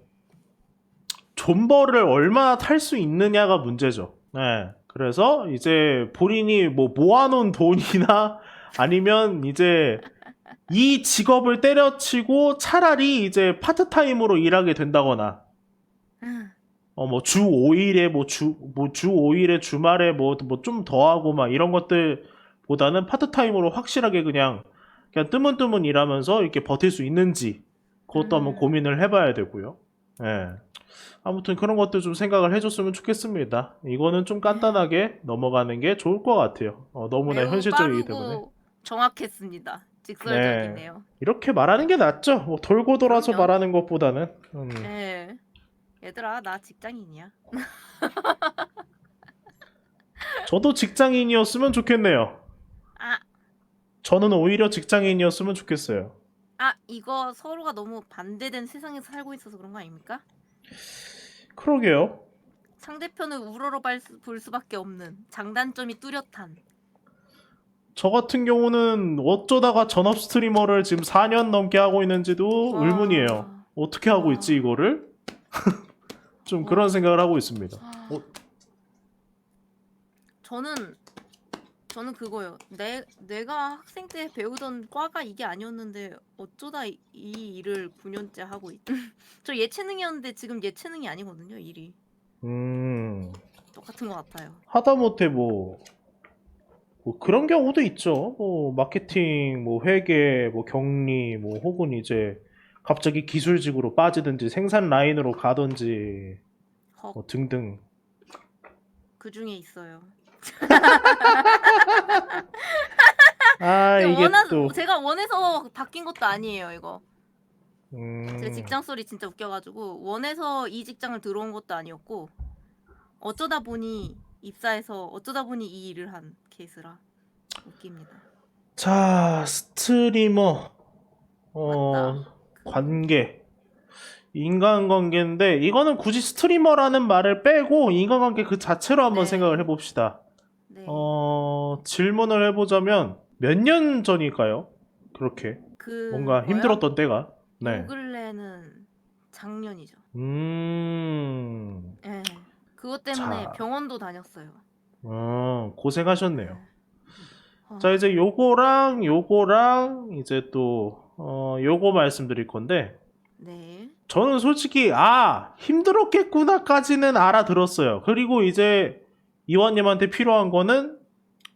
존버를 얼마나 탈 수 있느냐가 문제죠. 그래서 이제 본인이 뭐 모아놓은 돈이나 아니면 이제 이 직업을 때려치고 차라리 이제 파트타임으로 일하게 된다거나 뭐 주 5일에 주 5일에 주말에 뭐 좀 더 하고 막 이런 것들보다는 파트타임으로 확실하게 그냥 뜨문뜨문 일하면서 이렇게 버틸 수 있는지 그것도 한번 고민을 해봐야 되고요. 아무튼 그런 것도 좀 생각을 해줬으면 좋겠습니다. 이거는 좀 간단하게 넘어가는 게 좋을 것 같아요. 너무나 매우 현실적이기 빠르고 때문에. 정확했습니다. 직설적이네요. 이렇게 말하는 게 낫죠. 뭐 돌고 돌아서 그럼요. 말하는 것보다는. 얘들아, 나 직장인이야. 저도 직장인이었으면 좋겠네요. 저는 오히려 직장인이었으면 좋겠어요. 이거 서로가 너무 반대된 세상에서 살고 있어서 그런 거 아닙니까? 그러게요. 상대편을 우러러 볼 수밖에 없는 장단점이 뚜렷한. 저 같은 경우는 어쩌다가 전업 스트리머를 지금 4년 넘게 하고 있는지도 와. 의문이에요. 어떻게 하고 와. 있지 이거를? 좀 와. 그런 생각을 하고 있습니다. 저는 그거요. 내가 학생 때 배우던 과가 이게 아니었는데 어쩌다 이 일을 9년째 하고 있. 저 예체능이었는데 지금 예체능이 아니거든요. 일이 똑같은 것 같아요. 하다못해 뭐 그런 경우도 있죠. 뭐 마케팅, 뭐 회계, 뭐 격리, 뭐 혹은 이제 갑자기 기술직으로 빠지든지 생산 라인으로 가든지 헉, 뭐 등등. 그 중에 있어요. 아 이게 또 제가 원해서 바뀐 것도 아니에요. 이거 제 음, 직장 소리 진짜 웃겨가지고 원해서 이 직장을 들어온 것도 아니었고 어쩌다 보니 입사해서 어쩌다 보니 이 일을 한 케이스라 웃깁니다. 자 스트리머 맞다. 관계 인간관계인데 이거는 굳이 스트리머라는 말을 빼고 인간관계 그 자체로 한번 네. 생각을 해봅시다. 네. 질문을 해보자면 몇 년 전일까요? 그렇게 뭔가 그거요? 힘들었던 때가. 요 네. 근래는 작년이죠. 음, 예. 그것 때문에 자. 병원도 다녔어요. 고생하셨네요. 어, 자, 이제 요거랑 이제 또 요거 말씀드릴 건데 네. 저는 솔직히 힘들었겠구나까지는 알아들었어요. 그리고 이제 이원님한테 필요한 거는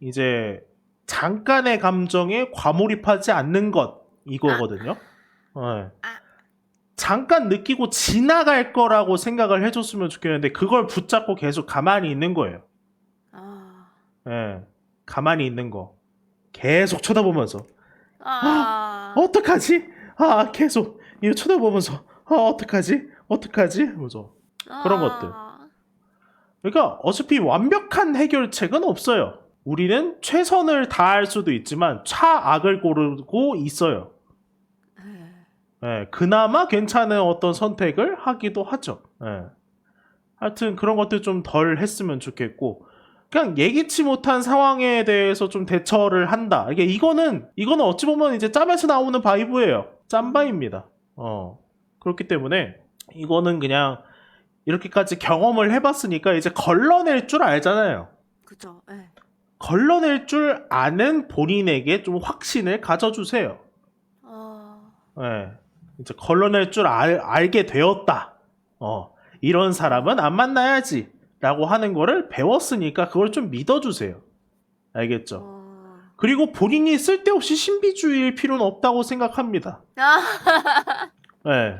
이제 잠깐의 감정에 과몰입하지 않는 것 이거거든요. 네. 아. 잠깐 느끼고 지나갈 거라고 생각을 해줬으면 좋겠는데 그걸 붙잡고 계속 가만히 있는 거예요. 아. 예, 가만히 있는 거 계속 쳐다보면서 아. 어떡하지? 계속 이거 쳐다보면서 어떡하지? 하면서 그런 것들. 그러니까 어차피 완벽한 해결책은 없어요. 우리는 최선을 다할 수도 있지만 차악을 고르고 있어요. 예, 그나마 괜찮은 어떤 선택을 하기도 하죠. 예. 하여튼 그런 것들 좀 덜 했으면 좋겠고 그냥 예기치 못한 상황에 대해서 좀 대처를 한다. 이거는 어찌 보면 이제 짬에서 나오는 바이브예요. 짬바입니다. 그렇기 때문에 이거는 그냥 이렇게까지 경험을 해봤으니까 이제 걸러낼 줄 알잖아요. 그죠. 예. 걸러낼 줄 아는 본인에게 좀 확신을 가져주세요. 예. 이제 걸러낼 줄 알게 되었다. 이런 사람은 안 만나야지. 라고 하는 거를 배웠으니까 그걸 좀 믿어주세요. 알겠죠? 그리고 본인이 쓸데없이 신비주의일 필요는 없다고 생각합니다. 예.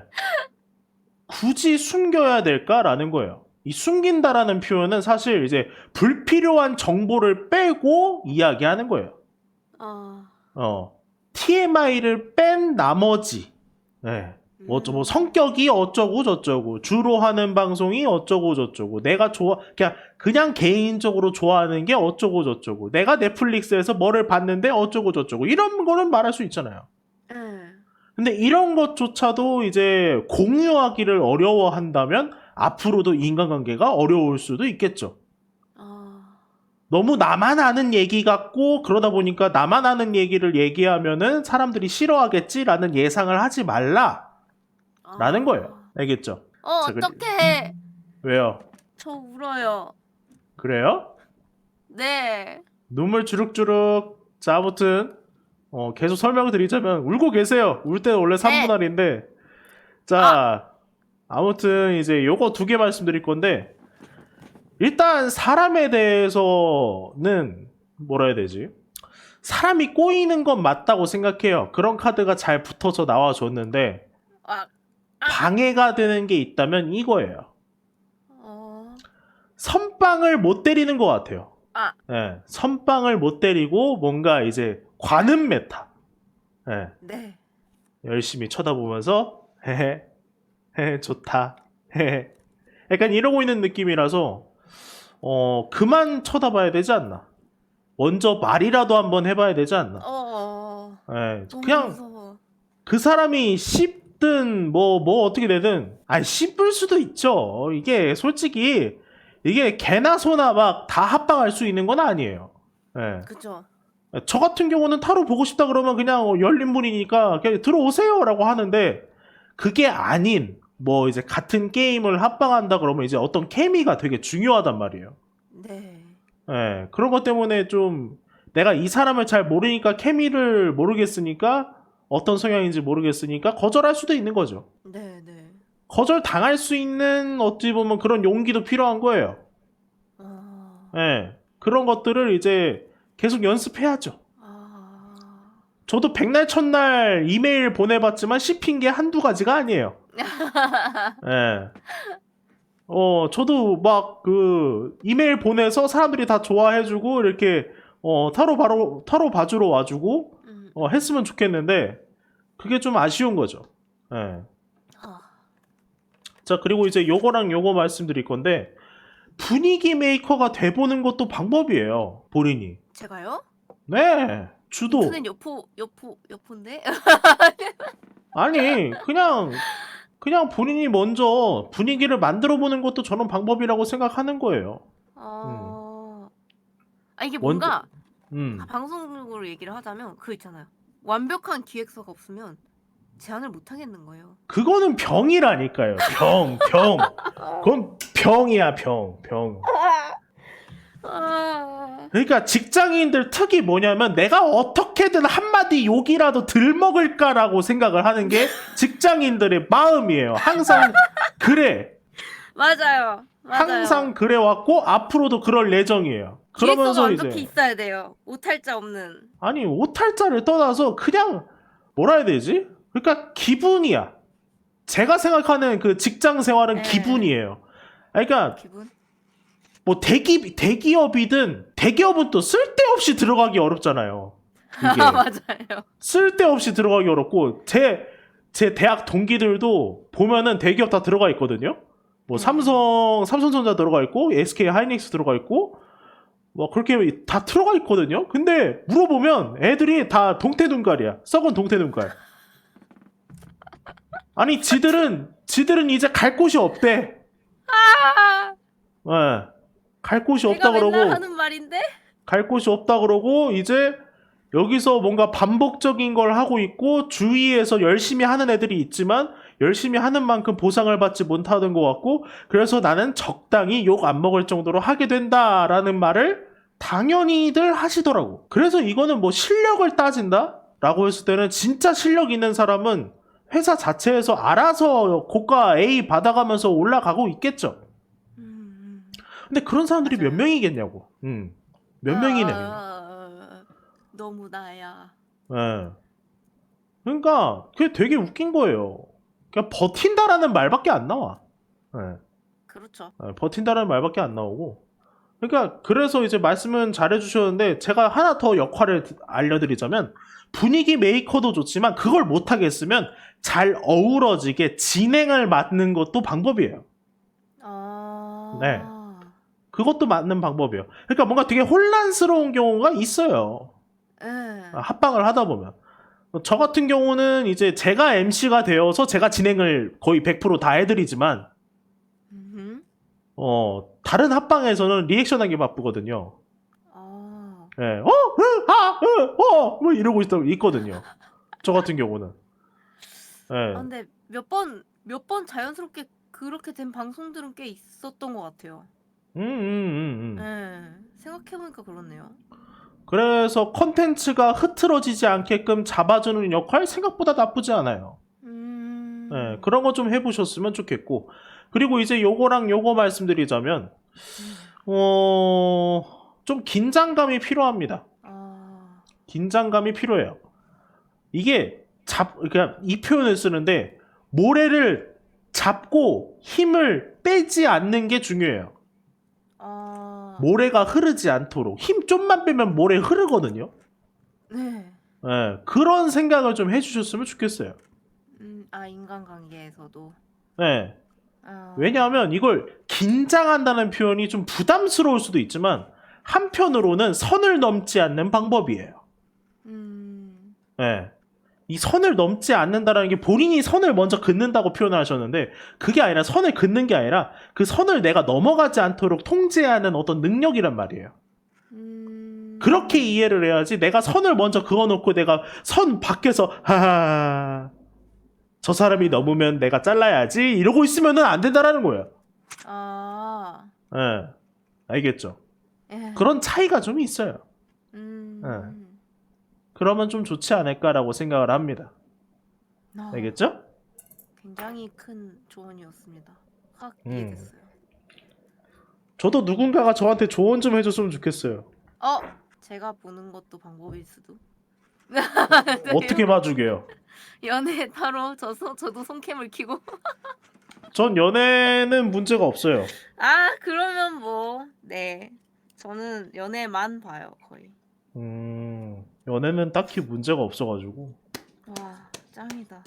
굳이 숨겨야 될까라는 거예요. 이 숨긴다라는 표현은 사실 이제 불필요한 정보를 빼고 이야기하는 거예요. TMI를 뺀 나머지, 네. 뭐 성격이 어쩌고 저쩌고, 주로 하는 방송이 어쩌고 저쩌고, 내가 그냥 개인적으로 좋아하는 게 어쩌고 저쩌고, 내가 넷플릭스에서 뭐를 봤는데 어쩌고 저쩌고, 이런 거는 말할 수 있잖아요. 근데 이런 것조차도 이제 공유하기를 어려워한다면 앞으로도 인간관계가 어려울 수도 있겠죠. 너무 나만 아는 얘기 같고 그러다 보니까 나만 아는 얘기를 얘기하면은 사람들이 싫어하겠지라는 예상을 하지 말라라는 거예요. 알겠죠? 어떡해. 왜요? 저 울어요. 그래요? 네. 눈물 주룩주룩. 자, 아무튼 계속 설명을 드리자면 울고 계세요. 울 때는 원래 3분 할인데 자, 아무튼 이제 요거 2개 말씀드릴 건데 일단 사람에 대해서는 뭐라 해야 되지? 사람이 꼬이는 건 맞다고 생각해요. 그런 카드가 잘 붙어서 나와줬는데 방해가 되는 게 있다면 이거예요. 선빵을 못 때리는 것 같아요. 네, 선빵을 못 때리고 뭔가 이제 관음 메타. 네. 열심히 쳐다보면서 헤헤 좋다 헤헤 약간 이러고 있는 느낌이라서 그만 쳐다봐야 되지 않나. 먼저 말이라도 한번 해봐야 되지 않나. 네, 그냥 무서워. 그 사람이 붙든 뭐 어떻게 되든 씹을 수도 있죠. 이게 솔직히 이게 개나 소나 막 다 합방할 수 있는 건 아니에요. 예. 그쵸. 저 같은 경우는 타로 보고 싶다 그러면 그냥 열린 문이니까 그냥 들어오세요라고 하는데 그게 아닌 뭐 이제 같은 게임을 합방한다 그러면 이제 어떤 케미가 되게 중요하단 말이에요. 네. 예, 그런 것 때문에 좀 내가 이 사람을 잘 모르니까 케미를 모르겠으니까 어떤 성향인지 모르겠으니까 거절할 수도 있는 거죠. 네, 네. 거절 당할 수 있는 어찌 보면 그런 용기도 필요한 거예요. 아, 예, 그런 것들을 이제 계속 연습해야죠. 아, 저도 백날 첫날 이메일 보내봤지만 씹힌 게 한두 가지가 아니에요. 예. 저도 막 그 이메일 보내서 사람들이 다 좋아해주고 이렇게 타로 봐주러 와주고 했으면 좋겠는데 그게 좀 아쉬운 거죠. 예. 아, 자, 그리고 이제 요거랑 요거 말씀드릴 건데 분위기 메이커가 돼보는 것도 방법이에요. 본인이. 제가요? 네. 주도. 인터넷 여포인데? 아니 그냥 본인이 먼저 분위기를 만들어 보는 것도 저는 방법이라고 생각하는 거예요. 이게 먼저- 뭔가 음. 방송국으로 얘기를 하자면 그 있잖아요. 완벽한 기획서가 없으면 제안을 못 하겠는 거예요. 그거는 병이라니까요. 병. 그건 병이야, 병. 그러니까 직장인들 특이 뭐냐면 내가 어떻게든 한마디 욕이라도 덜 먹을까라고 생각을 하는 게 직장인들의 마음이에요. 항상 그래. 맞아요. 항상 그래 왔고 앞으로도 그럴 예정이에요. 기획서가 그러면서 완벽히 이제 있어야 돼요. 오탈자 없는. 아니 오탈자를 떠나서 그냥 뭐라 해야 되지? 그러니까 기분이야. 제가 생각하는 그 직장 생활은 네. 기분이에요. 그러니까 기분? 뭐 대기업이든 대기업은 또 쓸데없이 들어가기 어렵잖아요. 이게 맞아요. 쓸데없이 들어가기 어렵고 제 대학 동기들도 보면은 대기업 다 들어가 있거든요. 뭐 삼성전자 들어가 있고 SK 하이닉스 들어가 있고 뭐 그렇게 다 들어가 있거든요. 근데 물어보면 애들이 다 동태눈깔이야. 썩은 동태눈깔. 아니 지들은 이제 갈 곳이 없대. 예. 갈 곳이 없다 내가 맨날 그러고 하는 말인데? 갈 곳이 없다 그러고 이제 여기서 뭔가 반복적인 걸 하고 있고 주위에서 열심히 하는 애들이 있지만 열심히 하는 만큼 보상을 받지 못하는 것 같고 그래서 나는 적당히 욕 안 먹을 정도로 하게 된다라는 말을 당연히들 하시더라고. 그래서 이거는 뭐 실력을 따진다? 라고 했을 때는 진짜 실력 있는 사람은 회사 자체에서 알아서 고가 A 받아가면서 올라가고 있겠죠. 근데 그런 사람들이 맞아요. 몇 명이겠냐고. 몇 명이네. 너무 나야. 예. 그러니까 그게 되게 웃긴 거예요. 그냥 버틴다라는 말밖에 안 나와. 예. 그렇죠. 버틴다라는 말밖에 안 나오고. 그러니까 그래서 이제 말씀은 잘해주셨는데 제가 하나 더 역할을 알려드리자면 분위기 메이커도 좋지만 그걸 못하겠으면 잘 어우러지게 진행을 맡는 것도 방법이에요. 네. 그것도 맞는 방법이에요. 그러니까 뭔가 되게 혼란스러운 경우가 있어요. 합방을 하다 보면. 저 같은 경우는 이제 제가 MC가 되어서 제가 진행을 거의 100% 다 해드리지만, 다른 합방에서는 리액션하기 바쁘거든요. 예, 뭐 이러고 있거든요. 저 같은 경우는. 예. 근데 몇 번 자연스럽게 그렇게 된 방송들은 꽤 있었던 것 같아요. 생각해보니까 그렇네요. 그래서 컨텐츠가 흐트러지지 않게끔 잡아주는 역할 생각보다 나쁘지 않아요. 네, 그런 거 좀 해보셨으면 좋겠고 그리고 이제 요거랑 요거 말씀드리자면 좀 긴장감이 필요합니다. 긴장감이 필요해요. 이게 그러니까 이 표현을 쓰는데 모래를 잡고 힘을 빼지 않는 게 중요해요. 모래가 흐르지 않도록 힘 좀만 빼면 모래 흐르거든요. 네. 네, 그런 생각을 좀 해주셨으면 좋겠어요. 인간관계에서도. 네. 왜냐하면 이걸 긴장한다는 표현이 좀 부담스러울 수도 있지만 한편으로는 선을 넘지 않는 방법이에요. 네. 이 선을 넘지 않는다라는 게 본인이 선을 먼저 긋는다고 표현을 하셨는데 그게 아니라 선을 긋는 게 아니라 그 선을 내가 넘어가지 않도록 통제하는 어떤 능력이란 말이에요. 그렇게 이해를 해야지 내가 선을 먼저 그어놓고 내가 선 밖에서 하하 저 사람이 넘으면 내가 잘라야지 이러고 있으면은 안 된다라는 거예요. 아, 예. 알겠죠? 예. 그런 차이가 좀 있어요. 그러면 좀 좋지 않을까라고 생각을 합니다. 아, 알겠죠? 굉장히 큰 조언이었습니다. 확 음. 이해됐어요. 저도 누군가가 저한테 조언 좀 해줬으면 좋겠어요. 제가 보는 것도 방법일 수도. 어떻게 봐주게요? 연애 타로 저도 손캠을 켜고. 전 연애는 문제가 없어요. 아, 그러면 뭐, 네. 저는 연애만 봐요, 거의. 연애는 딱히 문제가 없어가지고. 와, 짱이다.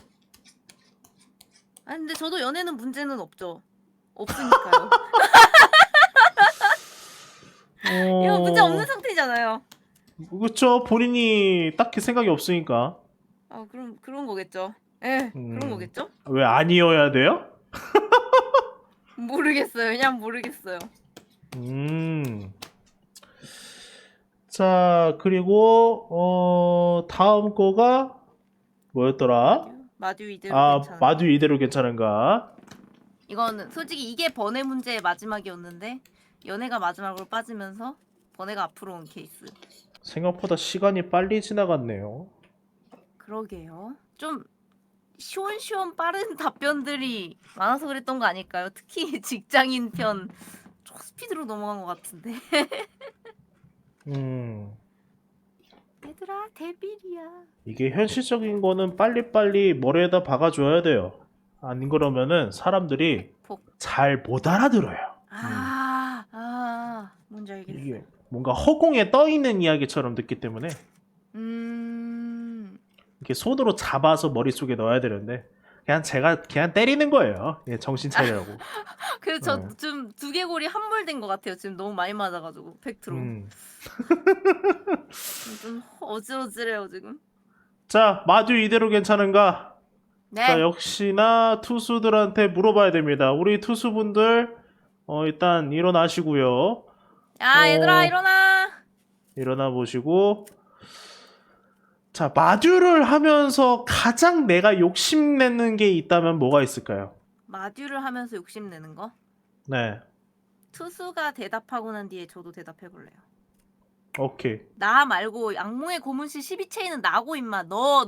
아, 근데 저도 연애는 문제는 없죠. 없으니까요. 이거 문제 없는 상태잖아요. 그렇죠. 본인이 딱히 생각이 없으니까. 아, 그럼 그런 거겠죠. 예, 그런 거겠죠? 왜 아니어야 돼요? 모르겠어요. 그냥 모르겠어요. 자, 그리고 다음 거가 뭐였더라? 마듀 이대로 아, 괜찮아. 마듀 이대로 괜찮은가? 이거는 솔직히 이게 번외 문제의 마지막이었는데 연애가 마지막으로 빠지면서 번외가 앞으로 온 케이스. 생각보다 시간이 빨리 지나갔네요. 그러게요. 좀 시원시원 빠른 답변들이 많아서 그랬던 거 아닐까요? 특히 직장인 편 초스피드로 넘어간 것 같은데. 얘들아 데빌이야. 이게 현실적인 거는 빨리빨리 머리에다 박아줘야 돼요. 안 그러면은 사람들이 잘 못 알아들어요. 뭔지 알겠어요. 이게 뭔가 허공에 떠 있는 이야기처럼 듣기 때문에 이렇게 손으로 잡아서 머릿속에 넣어야 되는데 제가 그냥 때리는 거예요. 예, 정신 차리라고. 그래서 저 좀 두개골이 함몰된 것 같아요. 지금 너무 많이 맞아가지고 팩트로. 좀 어질어질해요 지금. 자, 마듀 이대로 괜찮은가? 네. 자, 역시나 투수들한테 물어봐야 됩니다. 우리 투수분들 일단 일어나시고요. 야 얘들아 일어나. 일어나 보시고 자, 마듀를 하면서 가장 내가 욕심내는 게 있다면 뭐가 있을까요? 마듀를 하면서 욕심내는 거? 네. 투수가 대답하고 난 뒤에 저도 대답해볼래요. 오케이. 나 말고 악몽의 고문실 12체인은 나고 임마. 너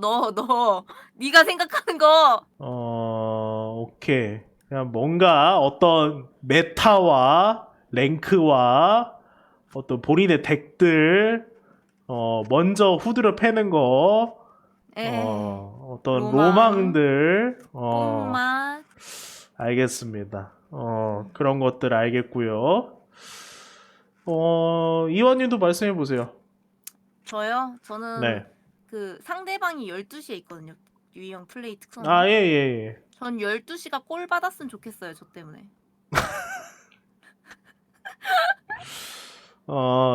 네가 생각하는 거. 오케이. 그냥 뭔가 어떤 메타와 랭크와 어떤 본인의 덱들 먼저 후드를 패는 거 어떤 로망들 뽕맛. 알겠습니다. 그런 것들 알겠고요. 이원님도 말씀해 보세요. 저요? 저는 네. 그 상대방이 12시에 있거든요. 유희형 플레이 특성. 아, 예. 전 12시가 골 받았으면 좋겠어요. 저 때문에.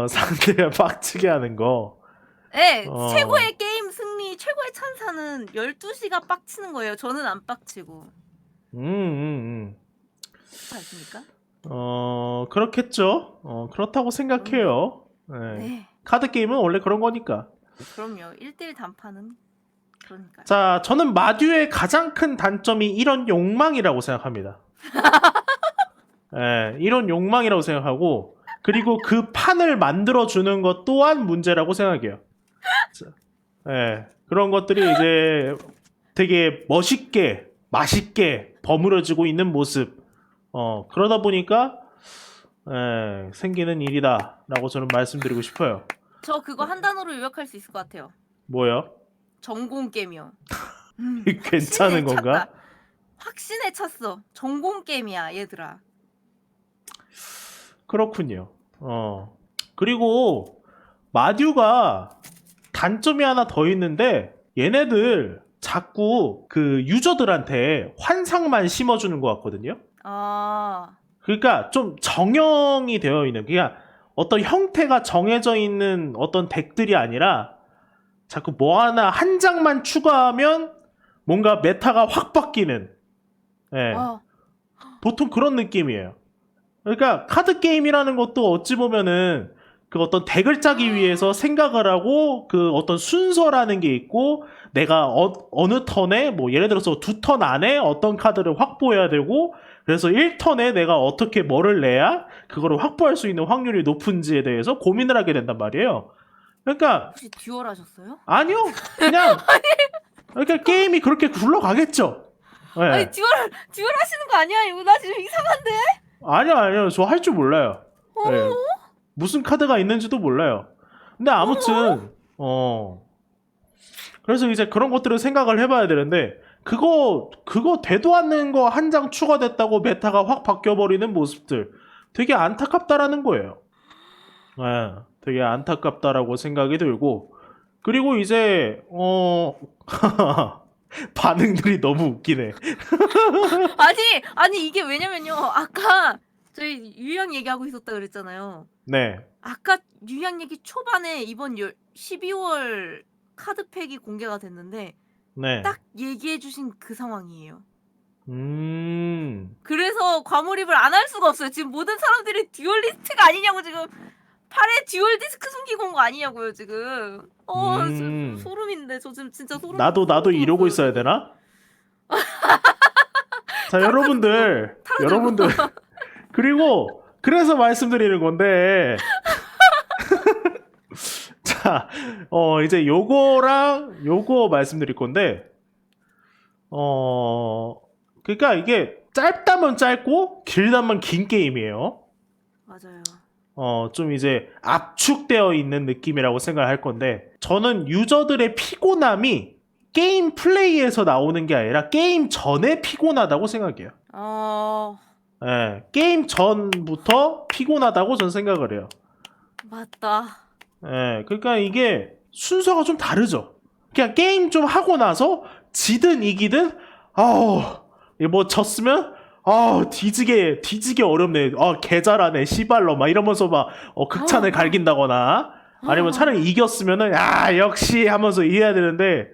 상대가 빡치게 하는 거. 네, 최고의 게임 승리, 최고의 찬사는 12시가 빡치는 거예요. 저는 안 빡치고. 그렇지 않습니까? 그렇겠죠. 그렇다고 생각해요. 네. 네. 카드 게임은 원래 그런 거니까. 그럼요. 1대1 단판은 그러니까요. 자, 저는 마듀의 가장 큰 단점이 이런 욕망이라고 생각합니다. 네, 이런 욕망이라고 생각하고 그리고 그 판을 만들어주는 것 또한 문제라고 생각해요. 네, 그런 것들이 이제 되게 멋있게 맛있게 버무려지고 있는 모습 그러다 보니까 생기는 일이다라고 저는 말씀드리고 싶어요. 저 그거 한 단어로 요약할 수 있을 것 같아요. 뭐요? 전공 게임이요. 괜찮은 건가? 확신에 찼어. 전공 게임이야 얘들아. 그렇군요. 그리고 마듀가 단점이 하나 더 있는데 얘네들 자꾸 그 유저들한테 환상만 심어주는 것 같거든요. 그러니까 좀 정형이 되어 있는 그냥 어떤 형태가 정해져 있는 어떤 덱들이 아니라 자꾸 뭐 하나 한 장만 추가하면 뭔가 메타가 확 바뀌는. 예. 아, 보통 그런 느낌이에요. 그러니까 카드 게임이라는 것도 어찌 보면은 그 어떤 덱을 짜기 위해서 생각을 하고 그 어떤 순서라는 게 있고 내가 어느 턴에 뭐 예를 들어서 2턴 안에 어떤 카드를 확보해야 되고 그래서 1턴에 내가 어떻게 뭐를 내야 그거를 확보할 수 있는 확률이 높은지에 대해서 고민을 하게 된단 말이에요. 그러니까 혹시 듀얼 하셨어요? 아니요. 그냥 그러니까 게임이 그렇게 굴러가겠죠. 예. 아니 듀얼 하시는 거 아니야? 이거 나 지금 이상한데? 아니요. 저 할 줄 몰라요. 어? 예. 무슨 카드가 있는지도 몰라요. 근데 아무튼 그래서 이제 그런 것들을 생각을 해봐야 되는데 그거 되도 않는 거 한 장 추가됐다고 메타가 확 바뀌어버리는 모습들 되게 안타깝다라는 거예요. 예, 되게 안타깝다라고 생각이 들고 그리고 이제 반응들이 너무 웃기네. 아니 이게 왜냐면요. 아까 저희 유형 얘기하고 있었다 그랬잖아요. 네, 아까 유형 얘기 초반에 이번 12월 카드팩이 공개가 됐는데 네. 딱 얘기해주신 그 상황이에요. 음, 그래서 과몰입을 안 할 수가 없어요. 지금 모든 사람들이 듀얼리스트가 아니냐고 지금 팔에 듀얼 디스크 숨기고 온 거 아니냐고요 지금. 소름인데 저 지금 진짜 소름. 나도 이러고 있어야 되나? 자, 여러분들, 그리고 그래서 말씀드리는 건데, 자, 이제 요거랑 요거 말씀드릴 건데, 그러니까 이게 짧다면 짧고 길다면 긴 게임이에요. 맞아요. 좀 이제 압축되어 있는 느낌이라고 생각할 건데, 저는 유저들의 피곤함이 게임 플레이에서 나오는 게 아니라 게임 전에 피곤하다고 생각해요. 예, 게임 전부터 피곤하다고 전 생각을 해요. 맞다. 예, 그러니까 이게 순서가 좀 다르죠. 그냥 게임 좀 하고 나서 지든 이기든 뭐 졌으면 뒤지게 어렵네. 개 잘하네. 씨발로 막 이러면서 막 극찬을 갈긴다거나 아니면 차라리 이겼으면은 역시 하면서 이해해야 되는데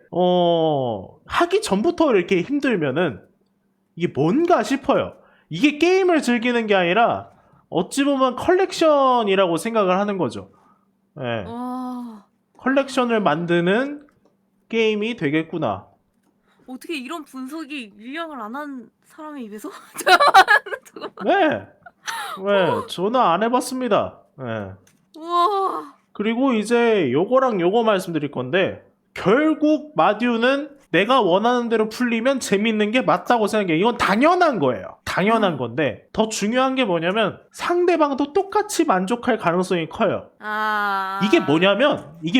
하기 전부터 이렇게 힘들면은 이게 뭔가 싶어요. 이게 게임을 즐기는 게 아니라 어찌 보면 컬렉션이라고 생각을 하는 거죠. 예. 컬렉션을 만드는 게임이 되겠구나. 어떻게 이런 분석이 유형을 안 한 사람의 입에서? 네. 저는 안 해봤습니다. 네. 우와. 그리고 이제 요거랑 요거 말씀드릴 건데 결국 마듀는 내가 원하는 대로 풀리면 재밌는 게 맞다고 생각해요. 이건 당연한 거예요. 당연한 건데 더 중요한 게 뭐냐면 상대방도 똑같이 만족할 가능성이 커요. 이게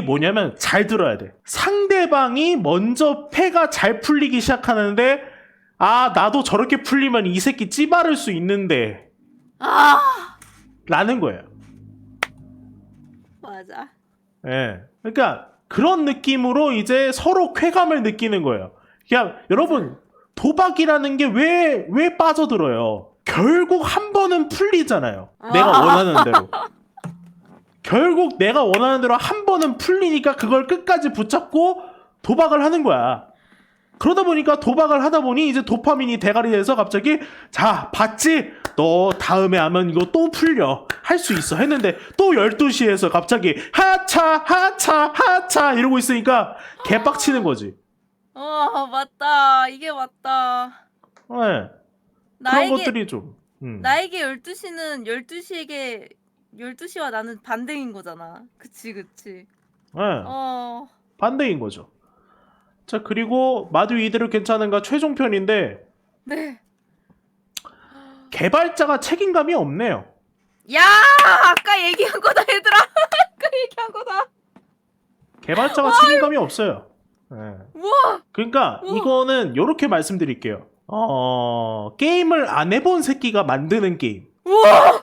뭐냐면 잘 들어야 돼. 상대방이 먼저 패가 잘 풀리기 시작하는데 나도 저렇게 풀리면 이 새끼 찌바를 수 있는데 라는 거예요. 맞아. 예. 그러니까 그런 느낌으로 이제 서로 쾌감을 느끼는 거예요. 그냥 여러분 도박이라는 게 왜 빠져들어요? 결국 한 번은 풀리잖아요. 내가 원하는 대로. 결국 내가 원하는 대로 한 번은 풀리니까 그걸 끝까지 붙잡고 도박을 하는 거야. 그러다 보니까 도박을 하다 보니 이제 도파민이 대가리에서 갑자기 자 봤지? 너 다음에 하면 이거 또 풀려. 할 수 있어 했는데 또 12시에서 갑자기 하차 이러고 있으니까 개빡치는 거지. 맞다. 이게 맞다. 네. 그런 것들이 좀 나에게 12시는 12시와 나는 반대인 거잖아. 그치. 네. 반대인 거죠. 자, 그리고 마듀 이대로 괜찮은가 최종편인데 네. 개발자가 책임감이 없네요. 야, 아까 얘기한 거다 얘들아. 아까 얘기한 거다. 개발자가 책임감이 없어요. 네. 우와. 그러니까 이거는 이렇게 말씀드릴게요. 게임을 안 해본 새끼가 만드는 게임. 우와,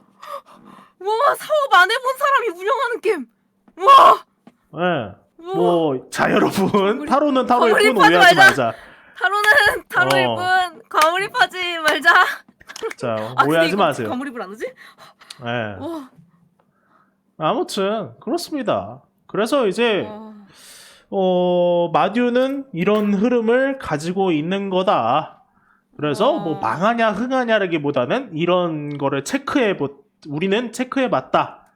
사업 안 해본 사람이 운영하는 게임. 우와. 네. 자 여러분 타로는 타로일 뿐 과몰입하지 오해하지 말자. 타로는 타로일 뿐 과몰입하지 말자. 자 오해하지 마세요. 과몰입을 안 하지? 네. 아무튼 그렇습니다. 그래서 이제 마듀는 이런 흐름을 가지고 있는 거다. 그래서 뭐 망하냐 흥하냐라기보다는 이런 거를 우리는 체크해 봤다.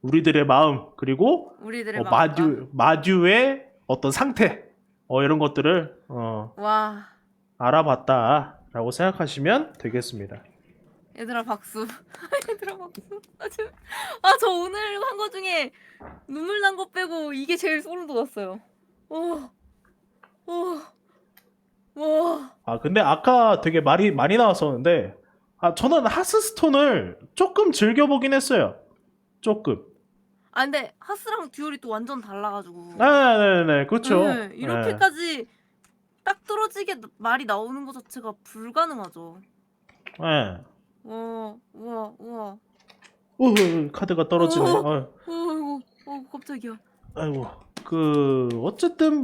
우리들의 마음 그리고 우리들의 마음과. 마듀의 어떤 상태 이런 것들을 와, 알아봤다라고 생각하시면 되겠습니다. 얘들아 박수. 얘들아 박수. 저 오늘 한 거 중에 눈물 난 거 빼고 이게 제일 소름 돋았어요. 오, 오, 와. 근데 아까 되게 말이 많이 나왔었는데 저는 하스스톤을 조금 즐겨보긴 했어요. 조금. 근데 하스랑 듀얼이 또 완전 달라가지고. 네네네, 그렇죠. 네, 이렇게까지 딱 떨어지게 말이 나오는 것 자체가 불가능하죠. 네. 우와. 카드가 떨어지네. 어이구, 깜짝이야. 아이고, 어쨌든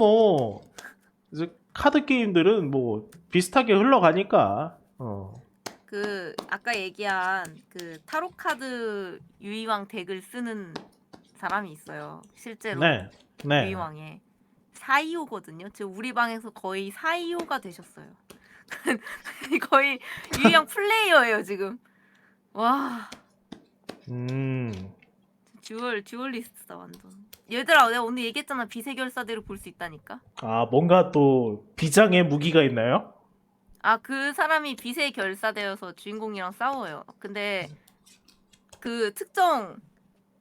이제 카드 게임들은 비슷하게 흘러가니까. 아까 얘기한 타로 카드 유이왕 덱을 쓰는 사람이 있어요. 실제로 네. 유이왕에 425거든요. 지금 우리 방에서 거의 425가 되셨어요. 거의 유이왕 플레이어예요 지금. 와. 듀얼리스트다 완전. 얘들아, 내가 오늘 얘기했잖아. 빛의 결사대로 볼 수 있다니까. 뭔가 또 비장의 무기가 있나요? 그 사람이 빛의 결사되어서 주인공이랑 싸워요. 근데 그 특정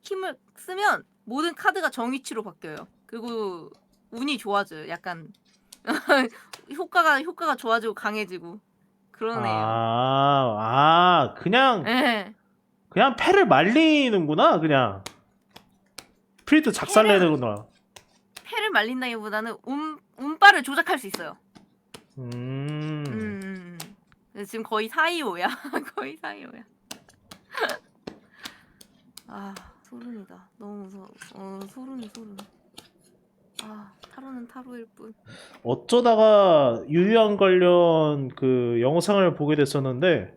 힘을 쓰면 모든 카드가 정위치로 바뀌어요. 그리고 운이 좋아져요. 약간 효과가 좋아지고 강해지고 그러네요. 네. 그냥 패를 말리는구나. 그냥 필드 작살내는구나. 패를 말린다기보다는 운빨을 조작할 수 있어요. 지금 거의 425야. 거의 425야. 소름이다. 너무 무서워. 소름. 타로는 타로일 뿐. 어쩌다가 유희왕 관련 영상을 보게 됐었는데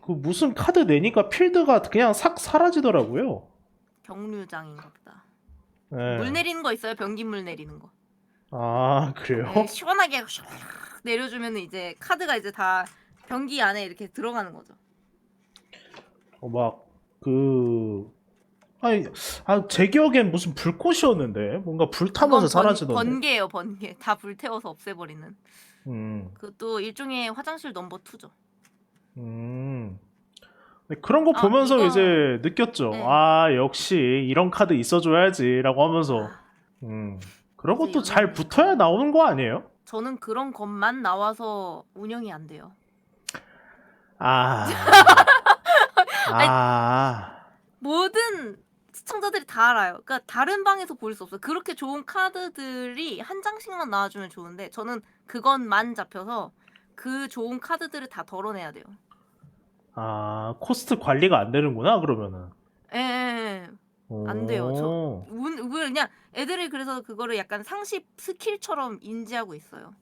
무슨 카드 내니까 필드가 그냥 싹 사라지더라고요. 경류장인가 보다. 네. 물 내리는 거 있어요? 변기물 내리는 거. 그래요? 네, 시원하게 내려주면 이제 카드가 이제 다 변기 안에 이렇게 들어가는 거죠. 제 기억엔 무슨 불꽃이었는데 뭔가 불타면서 사라지던데. 번개예요, 번개. 다 불태워서 없애버리는. 그것도 일종의 화장실 넘버 2죠. 그런 거 보면서 이거... 이제 느꼈죠. 네. 역시 이런 카드 있어줘야지라고 하면서 그런 것도 잘 붙어야 나오는 거 아니에요? 저는 그런 것만 나와서 운영이 안 돼요. 모든 시청자들이 다 알아요. 그러니까 다른 방에서 볼 수 없어요. 그렇게 좋은 카드들이 한 장씩만 나와주면 좋은데 저는 그것만 잡혀서 그 좋은 카드들을 다 덜어내야 돼요. 코스트 관리가 안 되는구나 그러면은. 예. 안 돼요. 그냥 애들이 그래서 그거를 약간 상시 스킬처럼 인지하고 있어요.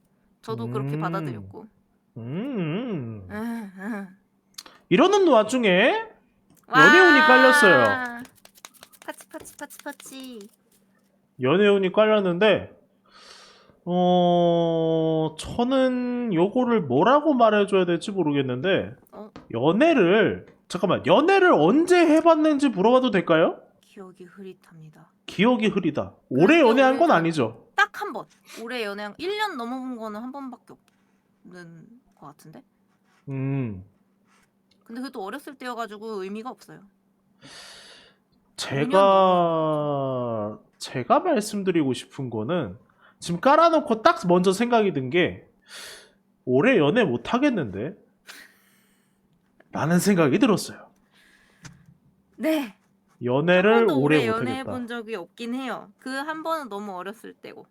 저도 그렇게 받아들였고. 이러는 와중에 연애운이 깔렸어요. 파치. 연애운이 깔렸는데 저는 요거를 뭐라고 말해줘야 될지 모르겠는데 연애를 언제 해봤는지 물어봐도 될까요? 기억이 흐릿합니다. 기억이 흐리다. 오래 연애한 건 아니죠? 딱 한 번. 올해 연애한 1년 넘어본 거는 한 번밖에 없는 것 같은데. 근데 그것도 어렸을 때여가지고 의미가 없어요. 제가 말씀드리고 싶은 거는 지금 깔아놓고 딱 먼저 생각이 든 게 오래 연애 못 하겠는데? 라는 생각이 들었어요. 네. 연애를 오래 못 연애해 하겠다. 본 적이 없긴 해요. 그 한 번은 너무 어렸을 때고.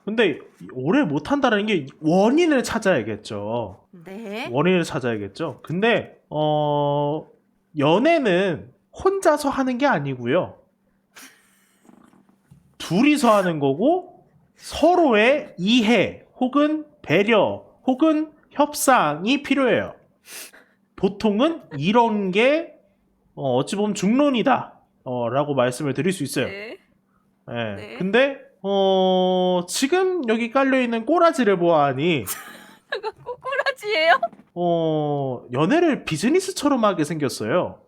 근데 오래 못 한다는 게 원인을 찾아야겠죠. 네. 원인을 찾아야겠죠. 근데 연애는 혼자서 하는 게 아니고요. 둘이서 하는 거고 서로의 이해 혹은 배려 혹은 협상이 필요해요. 보통은 이런 게 어찌 보면 중론이다 라고 말씀을 드릴 수 있어요. 네. 예. 네. 근데 지금 여기 깔려 있는 꼬라지를 보아하니 꼬라지예요? 연애를 비즈니스처럼 하게 생겼어요.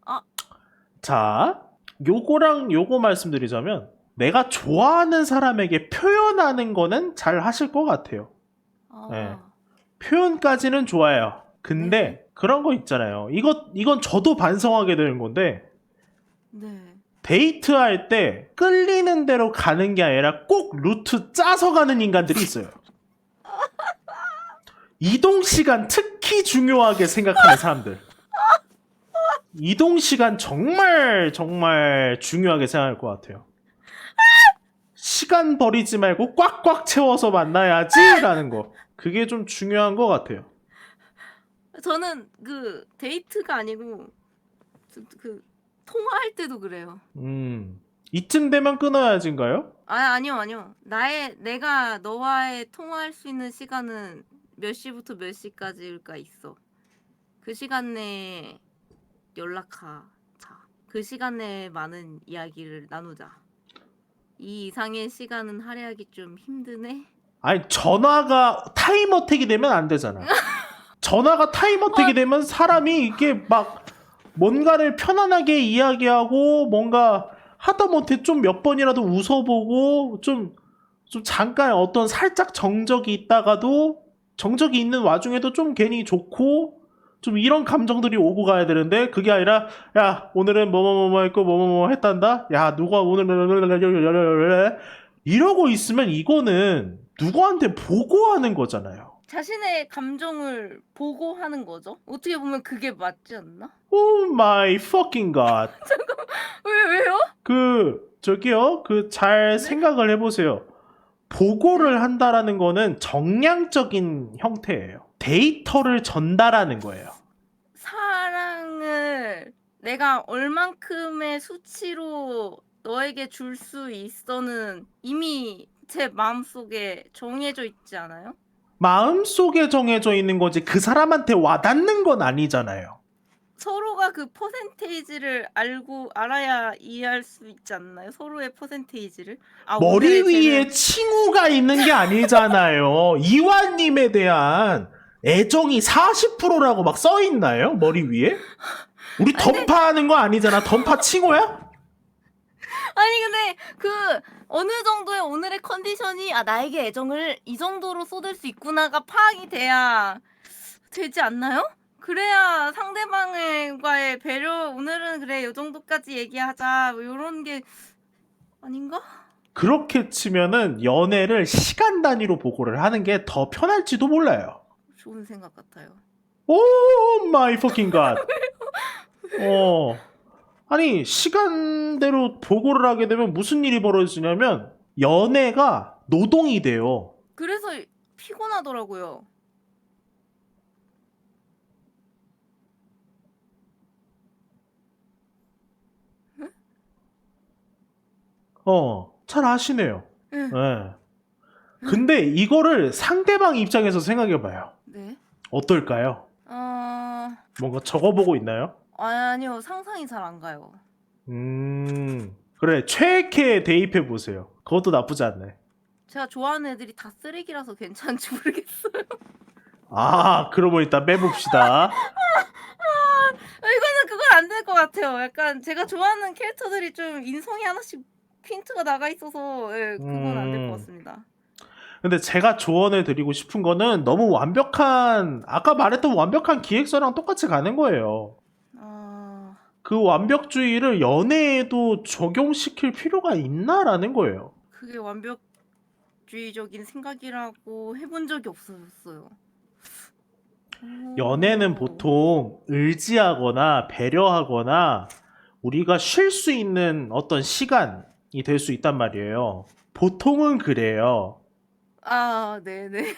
아. 자, 요거랑 요거 말씀드리자면 내가 좋아하는 사람에게 표현하는 거는 잘 하실 것 같아요. 네. 표현까지는 좋아요. 근데 네. 그런 거 있잖아요. 이건 저도 반성하게 되는 건데 네. 데이트할 때 끌리는 대로 가는 게 아니라 꼭 루트 짜서 가는 인간들이 있어요. 이동 시간 특히 중요하게 생각하는 사람들. 이동 시간 정말 중요하게 생각할 것 같아요. 시간 버리지 말고 꽉꽉 채워서 만나야지라는 거. 그게 좀 중요한 것 같아요. 저는 그 데이트가 아니고 그 통화할 때도 그래요. 이쯤 되면 끊어야지인가요? 아니요. 내가 너와의 통화할 수 있는 시간은 몇 시부터 몇 시까지일까 있어. 그 시간 내에 연락하자. 그 시간 내에 많은 이야기를 나누자. 이 이상의 시간은 할애하기 좀 힘드네. 아니 전화가 타임어택이 되면 안 되잖아. 전화가 타임어택이 되면 사람이 이게 막 뭔가를 편안하게 이야기하고 뭔가 하다못해 좀 몇 번이라도 웃어보고 좀 잠깐 어떤 살짝 정적이 있다가도 정적이 있는 와중에도 좀 괜히 좋고 좀 이런 감정들이 오고 가야 되는데 그게 아니라 야 오늘은 뭐뭐뭐 했고 뭐뭐뭐 했단다. 야 누가 오늘 이러고 있으면 이거는 누구한테 보고하는 거잖아요. 자신의 감정을 보고하는 거죠. 어떻게 보면 그게 맞지 않나? Oh my fucking god. 왜요? 저기요. 잘 생각을 해보세요. 보고를 한다라는 거는 정량적인 형태예요. 데이터를 전달하는 거예요. 사랑을 내가 얼만큼의 수치로 너에게 줄 수 있어는 이미 제 마음속에 정해져 있지 않아요? 마음속에 정해져 있는 거지 그 사람한테 와닿는 건 아니잖아요. 서로가 그 퍼센테이지를 알아야 이해할 수 있지 않나요? 서로의 퍼센테이지를. 머리 오늘의 위에 칭호가 있는 게 아니잖아요. 이완님에 대한 애정이 40%라고 막 써 있나요? 머리 위에? 우리 던파하는 거 아니잖아. 던파 칭호야? 아니 근데 그 어느 정도의 오늘의 컨디션이 나에게 애정을 이 정도로 쏟을 수 있구나가 파악이 돼야 되지 않나요? 그래야 상대방과의 배려 오늘은 그래 요 정도까지 얘기하자 뭐 요런 게 아닌가? 그렇게 치면은 연애를 시간 단위로 보고를 하는 게 더 편할지도 몰라요. 좋은 생각 같아요. 오 마이 퍼킹 갓. 아니 시간대로 보고를 하게 되면 무슨 일이 벌어지냐면 연애가 노동이 돼요. 그래서 피곤하더라고요. 잘 아시네요. 응. 네. 근데 이거를 상대방 입장에서 생각해봐요. 네. 어떨까요? 뭔가 적어보고 있나요? 아니요. 상상이 잘 안 가요. 그래 최애캐에 대입해보세요. 그것도 나쁘지 않네. 제가 좋아하는 애들이 다 쓰레기라서 괜찮은지 모르겠어요. 그러면 일단 빼봅시다. 이거는 그건 안 될 것 같아요. 약간 제가 좋아하는 캐릭터들이 좀 인성이 하나씩 핀트가 나가 있어서 그건 안 될 것 같습니다. 근데 제가 조언을 드리고 싶은 거는 너무 아까 말했던 완벽한 기획서랑 똑같이 가는 거예요. 그 완벽주의를 연애에도 적용시킬 필요가 있나라는 거예요. 그게 완벽주의적인 생각이라고 해본 적이 없었어요. 연애는 보통 의지하거나 배려하거나 우리가 쉴 수 있는 어떤 시간이 될 수 있단 말이에요. 보통은 그래요. 네네.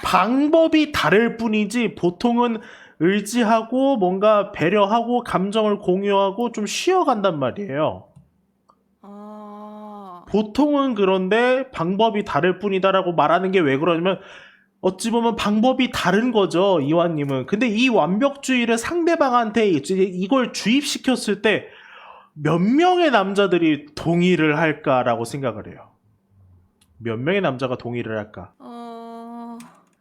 방법이 다를 뿐이지 보통은 의지하고 뭔가 배려하고 감정을 공유하고 좀 쉬어간단 말이에요. 보통은 그런데 방법이 다를 뿐이다라고 말하는 게 왜 그러냐면 어찌 보면 방법이 다른 거죠, 이완님은. 근데 이 완벽주의를 상대방한테 이걸 주입시켰을 때 몇 명의 남자들이 동의를 할까라고 생각을 해요. 몇 명의 남자가 동의를 할까?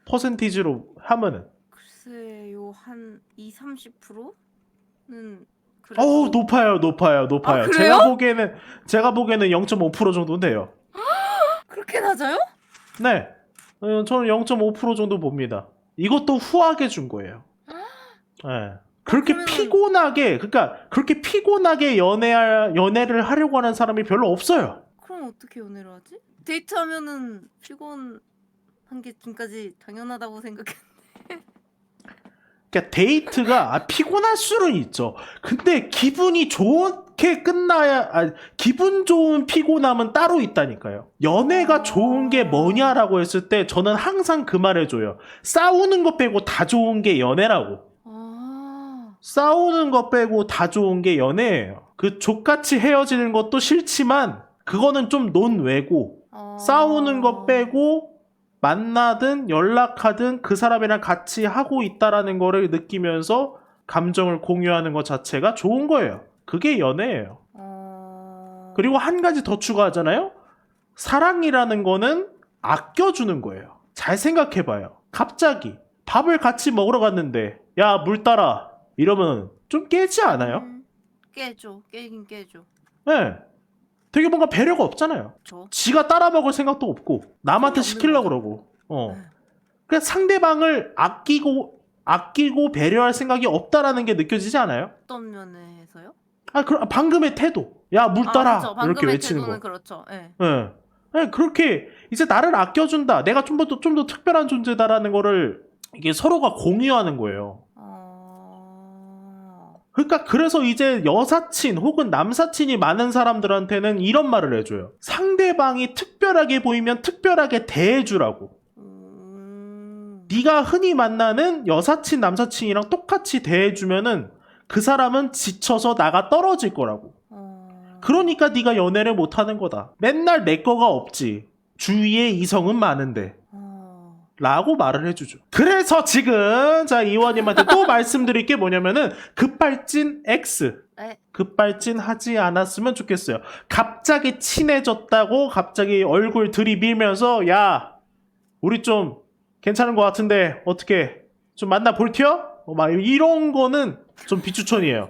퍼센티지로 하면은. 글쎄요, 한 20-30%는 어우, 높아요. 아, 그래요? 제가 보기에는 0.5% 정도는 돼요. 그렇게 낮아요? 네. 저는 0.5% 정도 봅니다. 이것도 후하게 준 거예요. 네. 그렇게 피곤하게 연애를 하려고 하는 사람이 별로 없어요. 그럼 어떻게 연애를 하지? 데이트하면은 피곤한 게 지금까지 당연하다고 생각했는데. 그러니까 데이트가 피곤할 수는 있죠. 근데 기분이 좋게 끝나야 기분 좋은 피곤함은 따로 있다니까요. 연애가 좋은 게 뭐냐라고 했을 때 저는 항상 그 말 해줘요. 싸우는 거 빼고 다 좋은 게 연애라고. 싸우는 거 빼고 다 좋은 게 연애예요. 그 족같이 헤어지는 것도 싫지만 그거는 좀 논외고 싸우는 거 빼고 만나든 연락하든 그 사람이랑 같이 하고 있다라는 거를 느끼면서 감정을 공유하는 것 자체가 좋은 거예요. 그게 연애예요. 그리고 한 가지 더 추가하잖아요. 사랑이라는 거는 아껴주는 거예요. 잘 생각해봐요. 갑자기 밥을 같이 먹으러 갔는데 야, 물 따라 이러면 좀 깨지 않아요? 깨긴 깨죠. 네. 되게 뭔가 배려가 없잖아요. 지가 따라 먹을 생각도 없고 남한테 시키려고 그러고. 그냥 상대방을 아끼고 배려할 생각이 없다라는 게 느껴지지 않아요? 어떤 면에서요? 방금의 태도. 야, 물 따라. 그쵸. 이렇게 방금의 외치는 태도는 거. 그렇죠. 네. 네, 그렇게 이제 나를 아껴준다. 내가 좀 더 특별한 존재다라는 거를 이게 서로가 공유하는 거예요. 그러니까 그래서 이제 여사친 혹은 남사친이 많은 사람들한테는 이런 말을 해줘요. 상대방이 특별하게 보이면 특별하게 대해주라고. 네가 흔히 만나는 여사친, 남사친이랑 똑같이 대해주면은 그 사람은 지쳐서 나가 떨어질 거라고. 그러니까 네가 연애를 못하는 거다. 맨날 내 거가 없지. 주위에 이성은 많은데. 라고 말을 해주죠. 그래서 지금 자 이원님한테 또 말씀드릴 게 뭐냐면은 급발진 X. 급발진 하지 않았으면 좋겠어요. 갑자기 친해졌다고 갑자기 얼굴 들이밀면서 야 우리 좀 괜찮은 것 같은데 어떻게 좀 만나 볼티요? 막 이런 거는 좀 비추천이에요.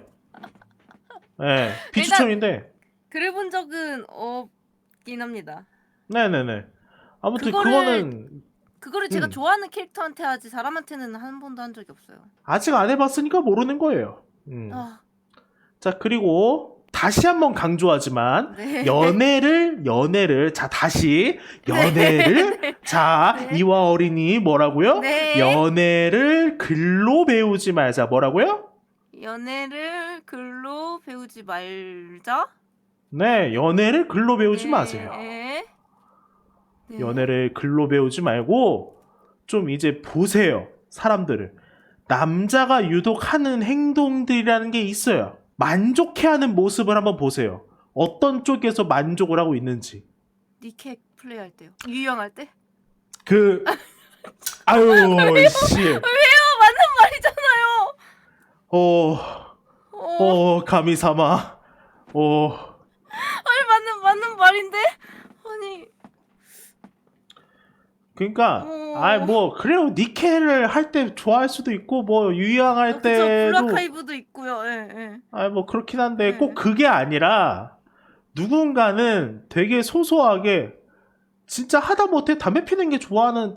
네, 비추천인데. 그래 본 적은 없긴 합니다. 네네네. 아무튼 그거를 제가 좋아하는 캐릭터한테 하지 사람한테는 한 번도 한 적이 없어요. 아직 안 해봤으니까 모르는 거예요. 자, 그리고 다시 한번 강조하지만 연애를 자 다시 연애를 자 이와 어린이 뭐라고요? 연애를 글로 배우지 말자. 뭐라고요? 연애를 글로 배우지 말자? 네, 연애를 글로 배우지 마세요. 연애를 글로 배우지 말고 좀 이제 보세요. 사람들을. 남자가 유독 하는 행동들이라는 게 있어요. 만족해하는 모습을 한번 보세요. 어떤 쪽에서 만족을 하고 있는지. 니케 플레이할 때요. 유형할 때? 아유 씨. 왜요? 맞는 말이잖아요. 가미사마. 아니 맞는 말인데? 아니 그러니까 뭐 그래요. 니켈을 할 때 좋아할 수도 있고 뭐 유희왕할 때도 블라카이브도 있고요. 뭐 그렇긴 한데 꼭 그게 아니라 누군가는 되게 소소하게 진짜 하다못해 담배 피는 걸 좋아하는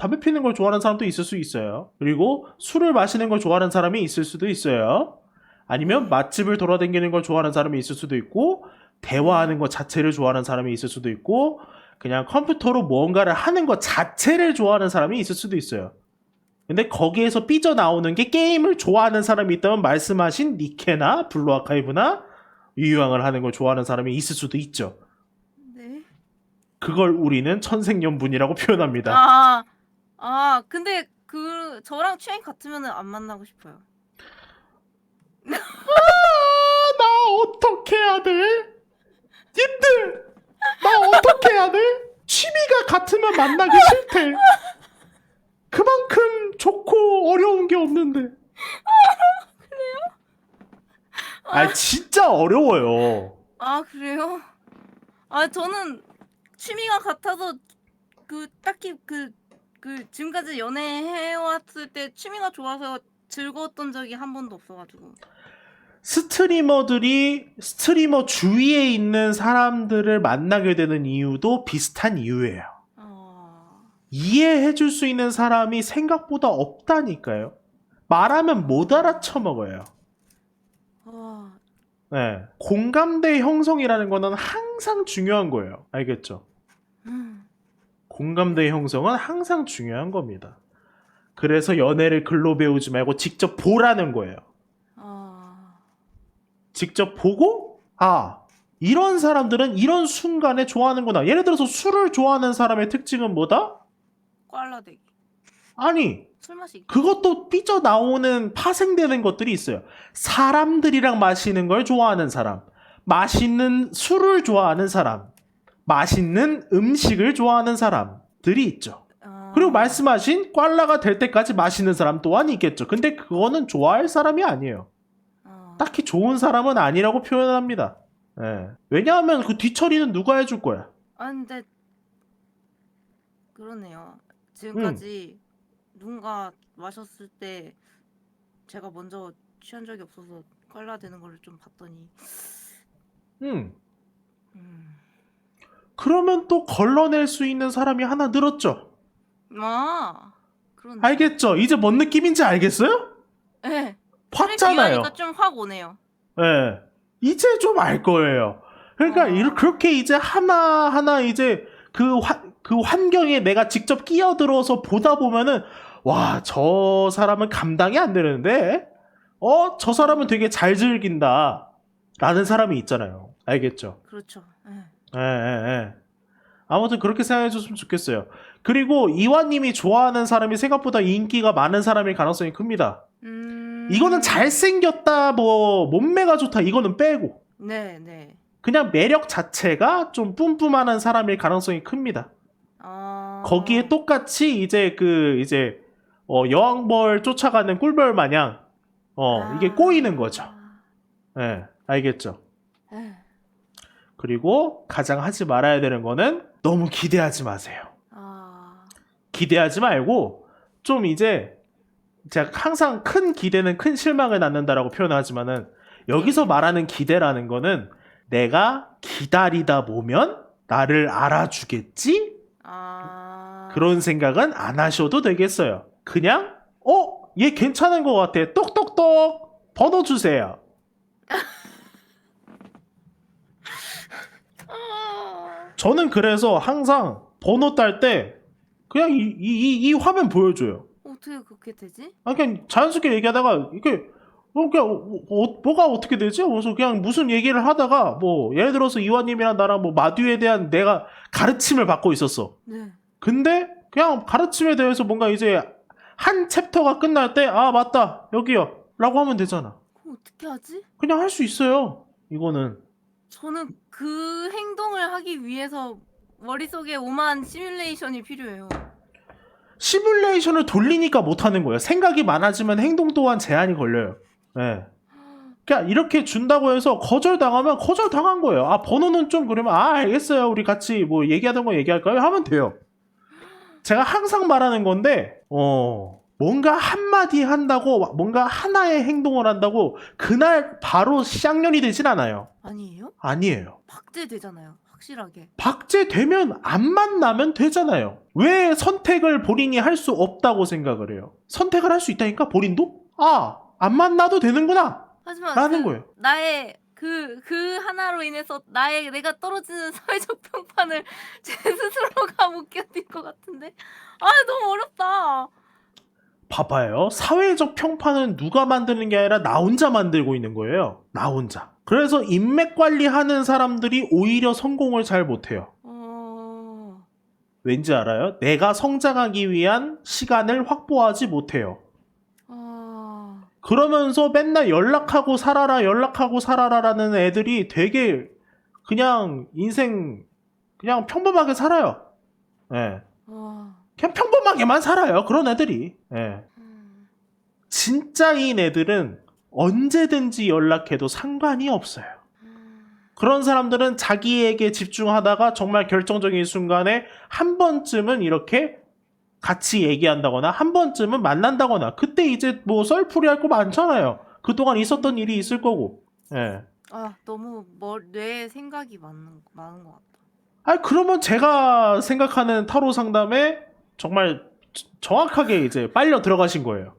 사람도 있을 수 있어요. 그리고 술을 마시는 걸 좋아하는 사람이 있을 수도 있어요. 아니면 맛집을 돌아다니는 걸 좋아하는 사람이 있을 수도 있고 대화하는 것 자체를 좋아하는 사람이 있을 수도 있고 그냥 컴퓨터로 무언가를 하는 것 자체를 좋아하는 사람이 있을 수도 있어요. 근데 거기에서 삐져나오는 게 게임을 좋아하는 사람이 있다면 말씀하신 니케나 블루 아카이브나 유희왕을 하는 걸 좋아하는 사람이 있을 수도 있죠. 네. 그걸 우리는 천생연분이라고 표현합니다. 근데 저랑 취향이 같으면 안 만나고 싶어요. 나 어떻게 해야 돼? 님들! 나 어떻게 해야 돼? 취미가 같으면 만나기 싫대. 그만큼 좋고 어려운 게 없는데. 그래요? 진짜 어려워요. 아, 그래요? 아, 저는 취미가 같아서 딱히 지금까지 연애해왔을 때 취미가 좋아서 즐거웠던 적이 한 번도 없어가지고. 스트리머들이 스트리머 주위에 있는 사람들을 만나게 되는 이유도 비슷한 이유예요. 이해해줄 수 있는 사람이 생각보다 없다니까요. 말하면 못 알아쳐먹어요. 네. 공감대 형성이라는 거는 항상 중요한 거예요. 알겠죠? 공감대 형성은 항상 중요한 겁니다. 그래서 연애를 글로 배우지 말고 직접 보라는 거예요. 직접 보고 이런 사람들은 이런 순간에 좋아하는구나. 예를 들어서 술을 좋아하는 사람의 특징은 뭐다? 꽐라대기. 아니, 술 마시기. 그것도 삐져나오는 파생되는 것들이 있어요. 사람들이랑 마시는 걸 좋아하는 사람, 맛있는 술을 좋아하는 사람, 맛있는 음식을 좋아하는 사람들이 있죠. 그리고 말씀하신 꽐라가 될 때까지 마시는 사람 또한 있겠죠. 근데 그거는 좋아할 사람이 아니에요. 딱히 좋은 사람은 아니라고 표현합니다. 예. 왜냐하면 그 뒤처리는 누가 해줄 거야? 근데 그러네요. 지금까지 누군가 마셨을 때 제가 먼저 취한 적이 없어서 꽐라 되는 걸 좀 봤더니. 그러면 또 걸러낼 수 있는 사람이 하나 늘었죠. 그러네. 알겠죠? 이제 뭔 느낌인지 알겠어요? 네. 봤잖아요. 좀 확 오네요. 예. 이제 좀 알 거예요. 그러니까 그렇게 이제 하나하나 이제 그 환경에 내가 직접 끼어들어서 보다 보면은 와, 저 사람은 감당이 안 되는데 저 사람은 되게 잘 즐긴다 라는 사람이 있잖아요. 알겠죠? 그렇죠. 예. 아무튼 그렇게 생각해 줬으면 좋겠어요. 그리고 이완님이 좋아하는 사람이 생각보다 인기가 많은 사람일 가능성이 큽니다. 이거는 잘생겼다, 뭐 몸매가 좋다 이거는 빼고 네. 그냥 매력 자체가 좀 뿜뿜하는 사람일 가능성이 큽니다. 거기에 똑같이 이제 여왕벌 쫓아가는 꿀벌 마냥 이게 꼬이는 거죠. 네, 알겠죠? 그리고 가장 하지 말아야 되는 거는 너무 기대하지 마세요. 기대하지 말고 좀 이제 제가 항상 큰 기대는 큰 실망을 낳는다라고 표현하지만은 여기서 말하는 기대라는 거는 내가 기다리다 보면 나를 알아주겠지? 그런 생각은 안 하셔도 되겠어요. 그냥 얘 괜찮은 것 같아. 똑똑똑 번호 주세요. 저는 그래서 항상 번호 딸 때 그냥 이 화면 보여줘요. 어떻게 그렇게 되지? 그냥 자연스럽게 얘기하다가 이게 뭐가 어떻게 되지? 그래서 그냥 무슨 얘기를 하다가 뭐 예를 들어서 이완님이랑 나랑 뭐 마듀에 대한 내가 가르침을 받고 있었어. 네. 근데 그냥 가르침에 대해서 뭔가 이제 한 챕터가 끝날 때 맞다 여기요 라고 하면 되잖아. 그럼 어떻게 하지? 그냥 할 수 있어요. 이거는 저는 그 행동을 하기 위해서 머릿속에 오만 시뮬레이션이 필요해요. 시뮬레이션을 돌리니까 못하는 거예요. 생각이 많아지면 행동 또한 제한이 걸려요. 네. 그냥 이렇게 준다고 해서 거절당하면 거절당한 거예요. 번호는 좀 그러면 알겠어요. 우리 같이 뭐 얘기하던 거 얘기할까요? 하면 돼요. 제가 항상 말하는 건데 뭔가 한마디 한다고 뭔가 하나의 행동을 한다고 그날 바로 쌍년이 되진 않아요. 아니에요? 아니에요. 박제되잖아요. 확실하게. 박제되면 안 만나면 되잖아요. 왜 선택을 본인이 할 수 없다고 생각을 해요? 선택을 할 수 있다니까 본인도? 안 만나도 되는구나 하지만 라는 거예요. 나의 그 하나로 인해서 내가 떨어지는 사회적 평판을 제 스스로가 못 견딜 것 같은데. 너무 어렵다. 봐봐요. 사회적 평판은 누가 만드는 게 아니라 나 혼자 만들고 있는 거예요. 나 혼자. 그래서 인맥 관리하는 사람들이 오히려 성공을 잘 못해요. 왠지 알아요? 내가 성장하기 위한 시간을 확보하지 못해요. 그러면서 맨날 연락하고 살아라라는 애들이 되게 그냥 인생 그냥 평범하게 살아요. 예. 그냥 평범하게만 살아요. 그런 애들이. 예. 진짜인 애들은 언제든지 연락해도 상관이 없어요. 그런 사람들은 자기에게 집중하다가 정말 결정적인 순간에 한 번쯤은 이렇게 같이 얘기한다거나 한 번쯤은 만난다거나 그때 이제 뭐 썰풀이 할 거 많잖아요. 그동안 있었던 일이 있을 거고. 예. 아, 너무 뇌에 생각이 많은 것 같다. 아, 그러면 제가 생각하는 타로 상담에 정말 정확하게 이제 빨려 들어가신 거예요.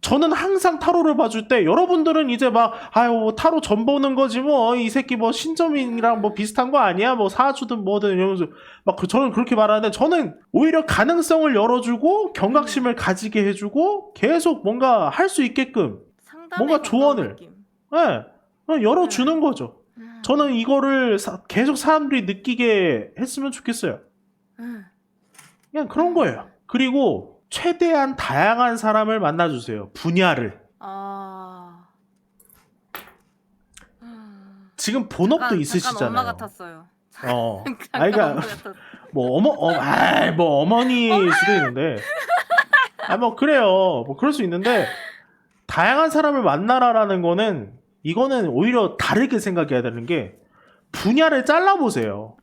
저는 항상 타로를 봐줄 때 여러분들은 이제 막 아유 뭐 타로 점 보는 거지 뭐 이 새끼 뭐 신점이랑 뭐 비슷한 거 아니야 뭐 사주든 뭐든 이러면서 막 저는 그렇게 말하는데 저는 오히려 가능성을 열어주고 경각심을 가지게 해주고 계속 뭔가 할 수 있게끔 상담에 뭔가 가까운 조언을 느낌. 열어주는 거죠. 음. 저는 이거를 계속 사람들이 느끼게 했으면 좋겠어요. 그냥 그런 거예요. 그리고 최대한 다양한 사람을 만나주세요. 분야를. 지금 본업도 잠깐 있으시잖아요. 엄마 같았어요. 아니, 그러니까 엄마 같았어. 뭐 뭐 어머니일 수도 있는데, 뭐 그래요. 뭐 그럴 수 있는데 다양한 사람을 만나라라는 거는 이거는 오히려 다르게 생각해야 되는 게 분야를 잘라보세요.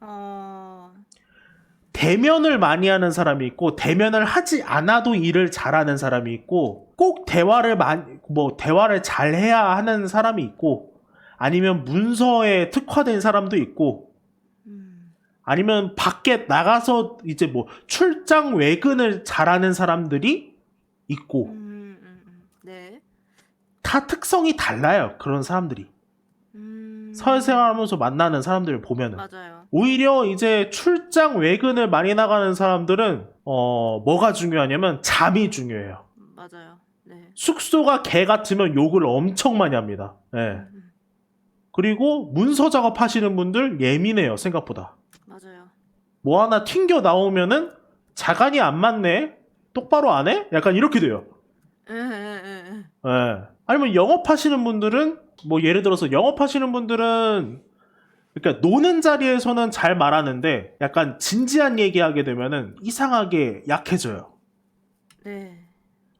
대면을 많이 하는 사람이 있고 대면을 하지 않아도 일을 잘하는 사람이 있고 꼭 대화를 잘 해야 하는 사람이 있고 아니면 문서에 특화된 사람도 있고 아니면 밖에 나가서 이제 뭐 출장 외근을 잘하는 사람들이 있고 네. 다 특성이 달라요. 그런 사람들이 사회생활하면서 만나는 사람들을 보면은 맞아요. 오히려 이제 출장 외근을 많이 나가는 사람들은 뭐가 중요하냐면 잠이 중요해요. 맞아요. 네. 숙소가 개 같으면 욕을 엄청 많이 합니다. 네. 그리고 문서 작업하시는 분들 예민해요. 생각보다. 맞아요. 뭐 하나 튕겨 나오면은 자간이 안 맞네. 똑바로 안 해? 약간 이렇게 돼요. 네. 아니면 영업하시는 분들은 뭐 예를 들어서 영업하시는 분들은 그러니까 노는 자리에서는 잘 말하는데 약간 진지한 얘기하게 되면은 이상하게 약해져요. 네.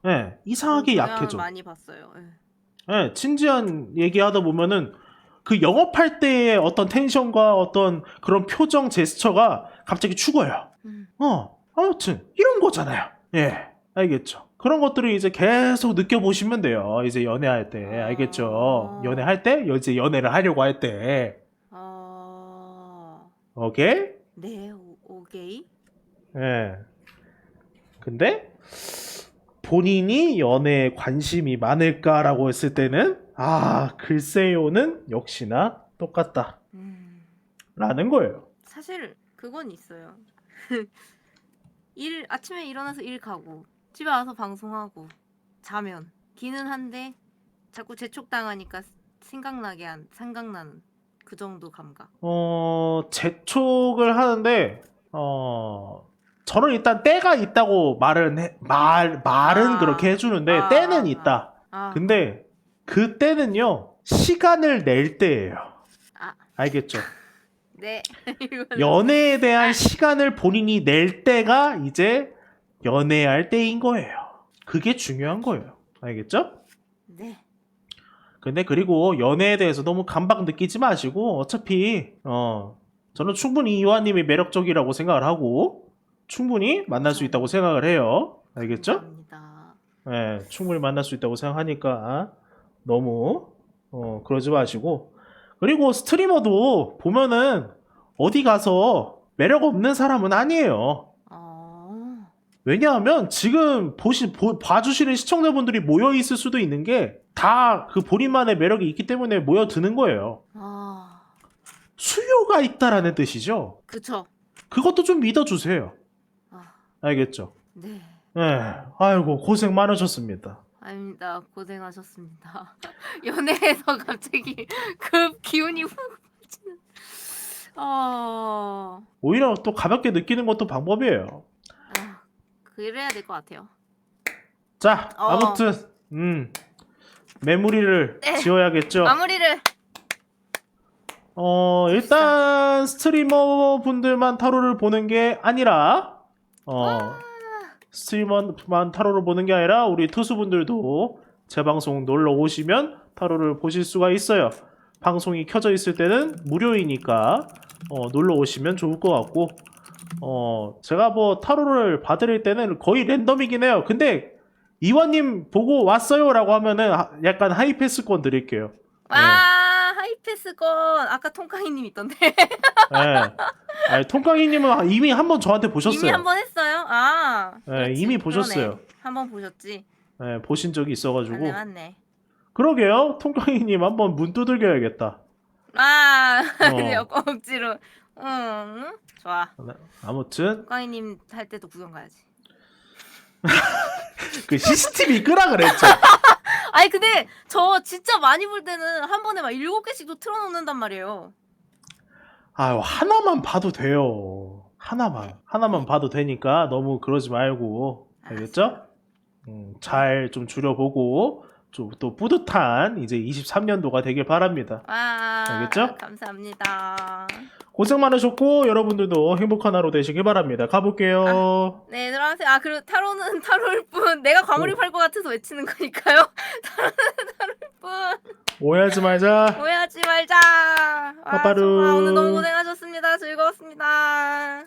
네, 이상하게 경향을 약해져. 많이 봤어요. 네. 네, 진지한 얘기하다 보면은 그 영업할 때의 어떤 텐션과 어떤 그런 표정 제스처가 갑자기 죽어요. 아무튼 이런 거잖아요. 예, 알겠죠. 그런 것들을 이제 계속 느껴보시면 돼요. 이제 연애할 때, 알겠죠? 연애할 때, 이제 연애를 하려고 할 때. 오케이? 네, 오케이. 예. 근데 본인이 연애에 관심이 많을까라고 했을 때는 글쎄요는 역시나 똑같다. 라는 거예요. 사실 그건 있어요. 아침에 일어나서 일 가고 집에 와서 방송하고 자면 기는 한데 자꾸 재촉당하니까 생각나는 그 정도 감각. 재촉을 하는데 저는 일단 때가 있다고 말은 그렇게 해주는데 때는 있다. 근데 그 때는요 시간을 낼 때예요. 알겠죠? 네. 연애에 대한 시간을 본인이 낼 때가 이제 연애할 때인 거예요. 그게 중요한 거예요. 알겠죠? 네. 근데 그리고 연애에 대해서 너무 감박 느끼지 마시고 어차피 저는 충분히 이화님이 매력적이라고 생각을 하고 충분히 만날 수 있다고 생각을 해요. 알겠죠? 감사합니다. 네, 충분히 만날 수 있다고 생각하니까 너무 그러지 마시고 그리고 스트리머도 보면은 어디 가서 매력 없는 사람은 아니에요. 왜냐하면 지금 봐주시는 시청자분들이 모여 있을 수도 있는 게 다 그 본인만의 매력이 있기 때문에 모여드는 거예요. 수요가 있다라는 뜻이죠. 그쵸. 그것도 좀 믿어주세요. 알겠죠? 네. 네. 아이고 고생 많으셨습니다. 아닙니다. 고생하셨습니다. 연애에서 갑자기 급 기운이 훅 빠지는. 오히려 또 가볍게 느끼는 것도 방법이에요. 그래야 될 것 같아요. 자, 아무튼 메모리를 지어야겠죠. 마무리를. 일단 스트리머 분들만 타로를 보는 게 아니라 스트리머만 타로를 보는 게 아니라 우리 투수분들도 제 방송 놀러 오시면 타로를 보실 수가 있어요. 방송이 켜져 있을 때는 무료이니까 놀러 오시면 좋을 것 같고 제가 뭐 타로를 봐드릴 때는 거의 랜덤이긴 해요. 근데 이화님 보고 왔어요라고 하면은 약간 하이패스권 드릴게요. 와, 하이패스건 아까 통깡이님 있던데. 네. 아니, 통깡이님은 이미 한번 저한테 보셨어요. 이미 한번 했어요? 아, 네, 그렇지. 이미 보셨어요. 한번 보셨지. 네, 보신 적이 있어가지고. 맞네, 맞네. 그러게요. 통깡이님 한번 문 두들겨야겠다. 아, 어. 억지로. 응, 좋아. 아무튼 통깡이님 할 때도 구경 가야지. 그 CCTV 끄라 그랬죠. 아니 근데 저 진짜 많이 볼 때는 한 번에 막 7개씩도 틀어놓는단 말이에요. 아유, 하나만 봐도 돼요. 하나만 봐도 되니까 너무 그러지 말고. 알겠죠? 잘 좀 줄여보고 좀 또 뿌듯한 이제 23년도가 되길 바랍니다. 와, 알겠죠? 감사합니다. 고생 많으셨고 여러분들도 행복한 하루 되시길 바랍니다. 가볼게요. 네, 들어가세요. 아, 그리고 타로는 타로일 뿐. 내가 과몰입할 것 같아서 외치는 거니까요. 타로는 타로일 뿐. 오해하지 말자. 오해하지 말자. 아, 빠빠루. 정말 오늘 너무 고생하셨습니다. 즐거웠습니다.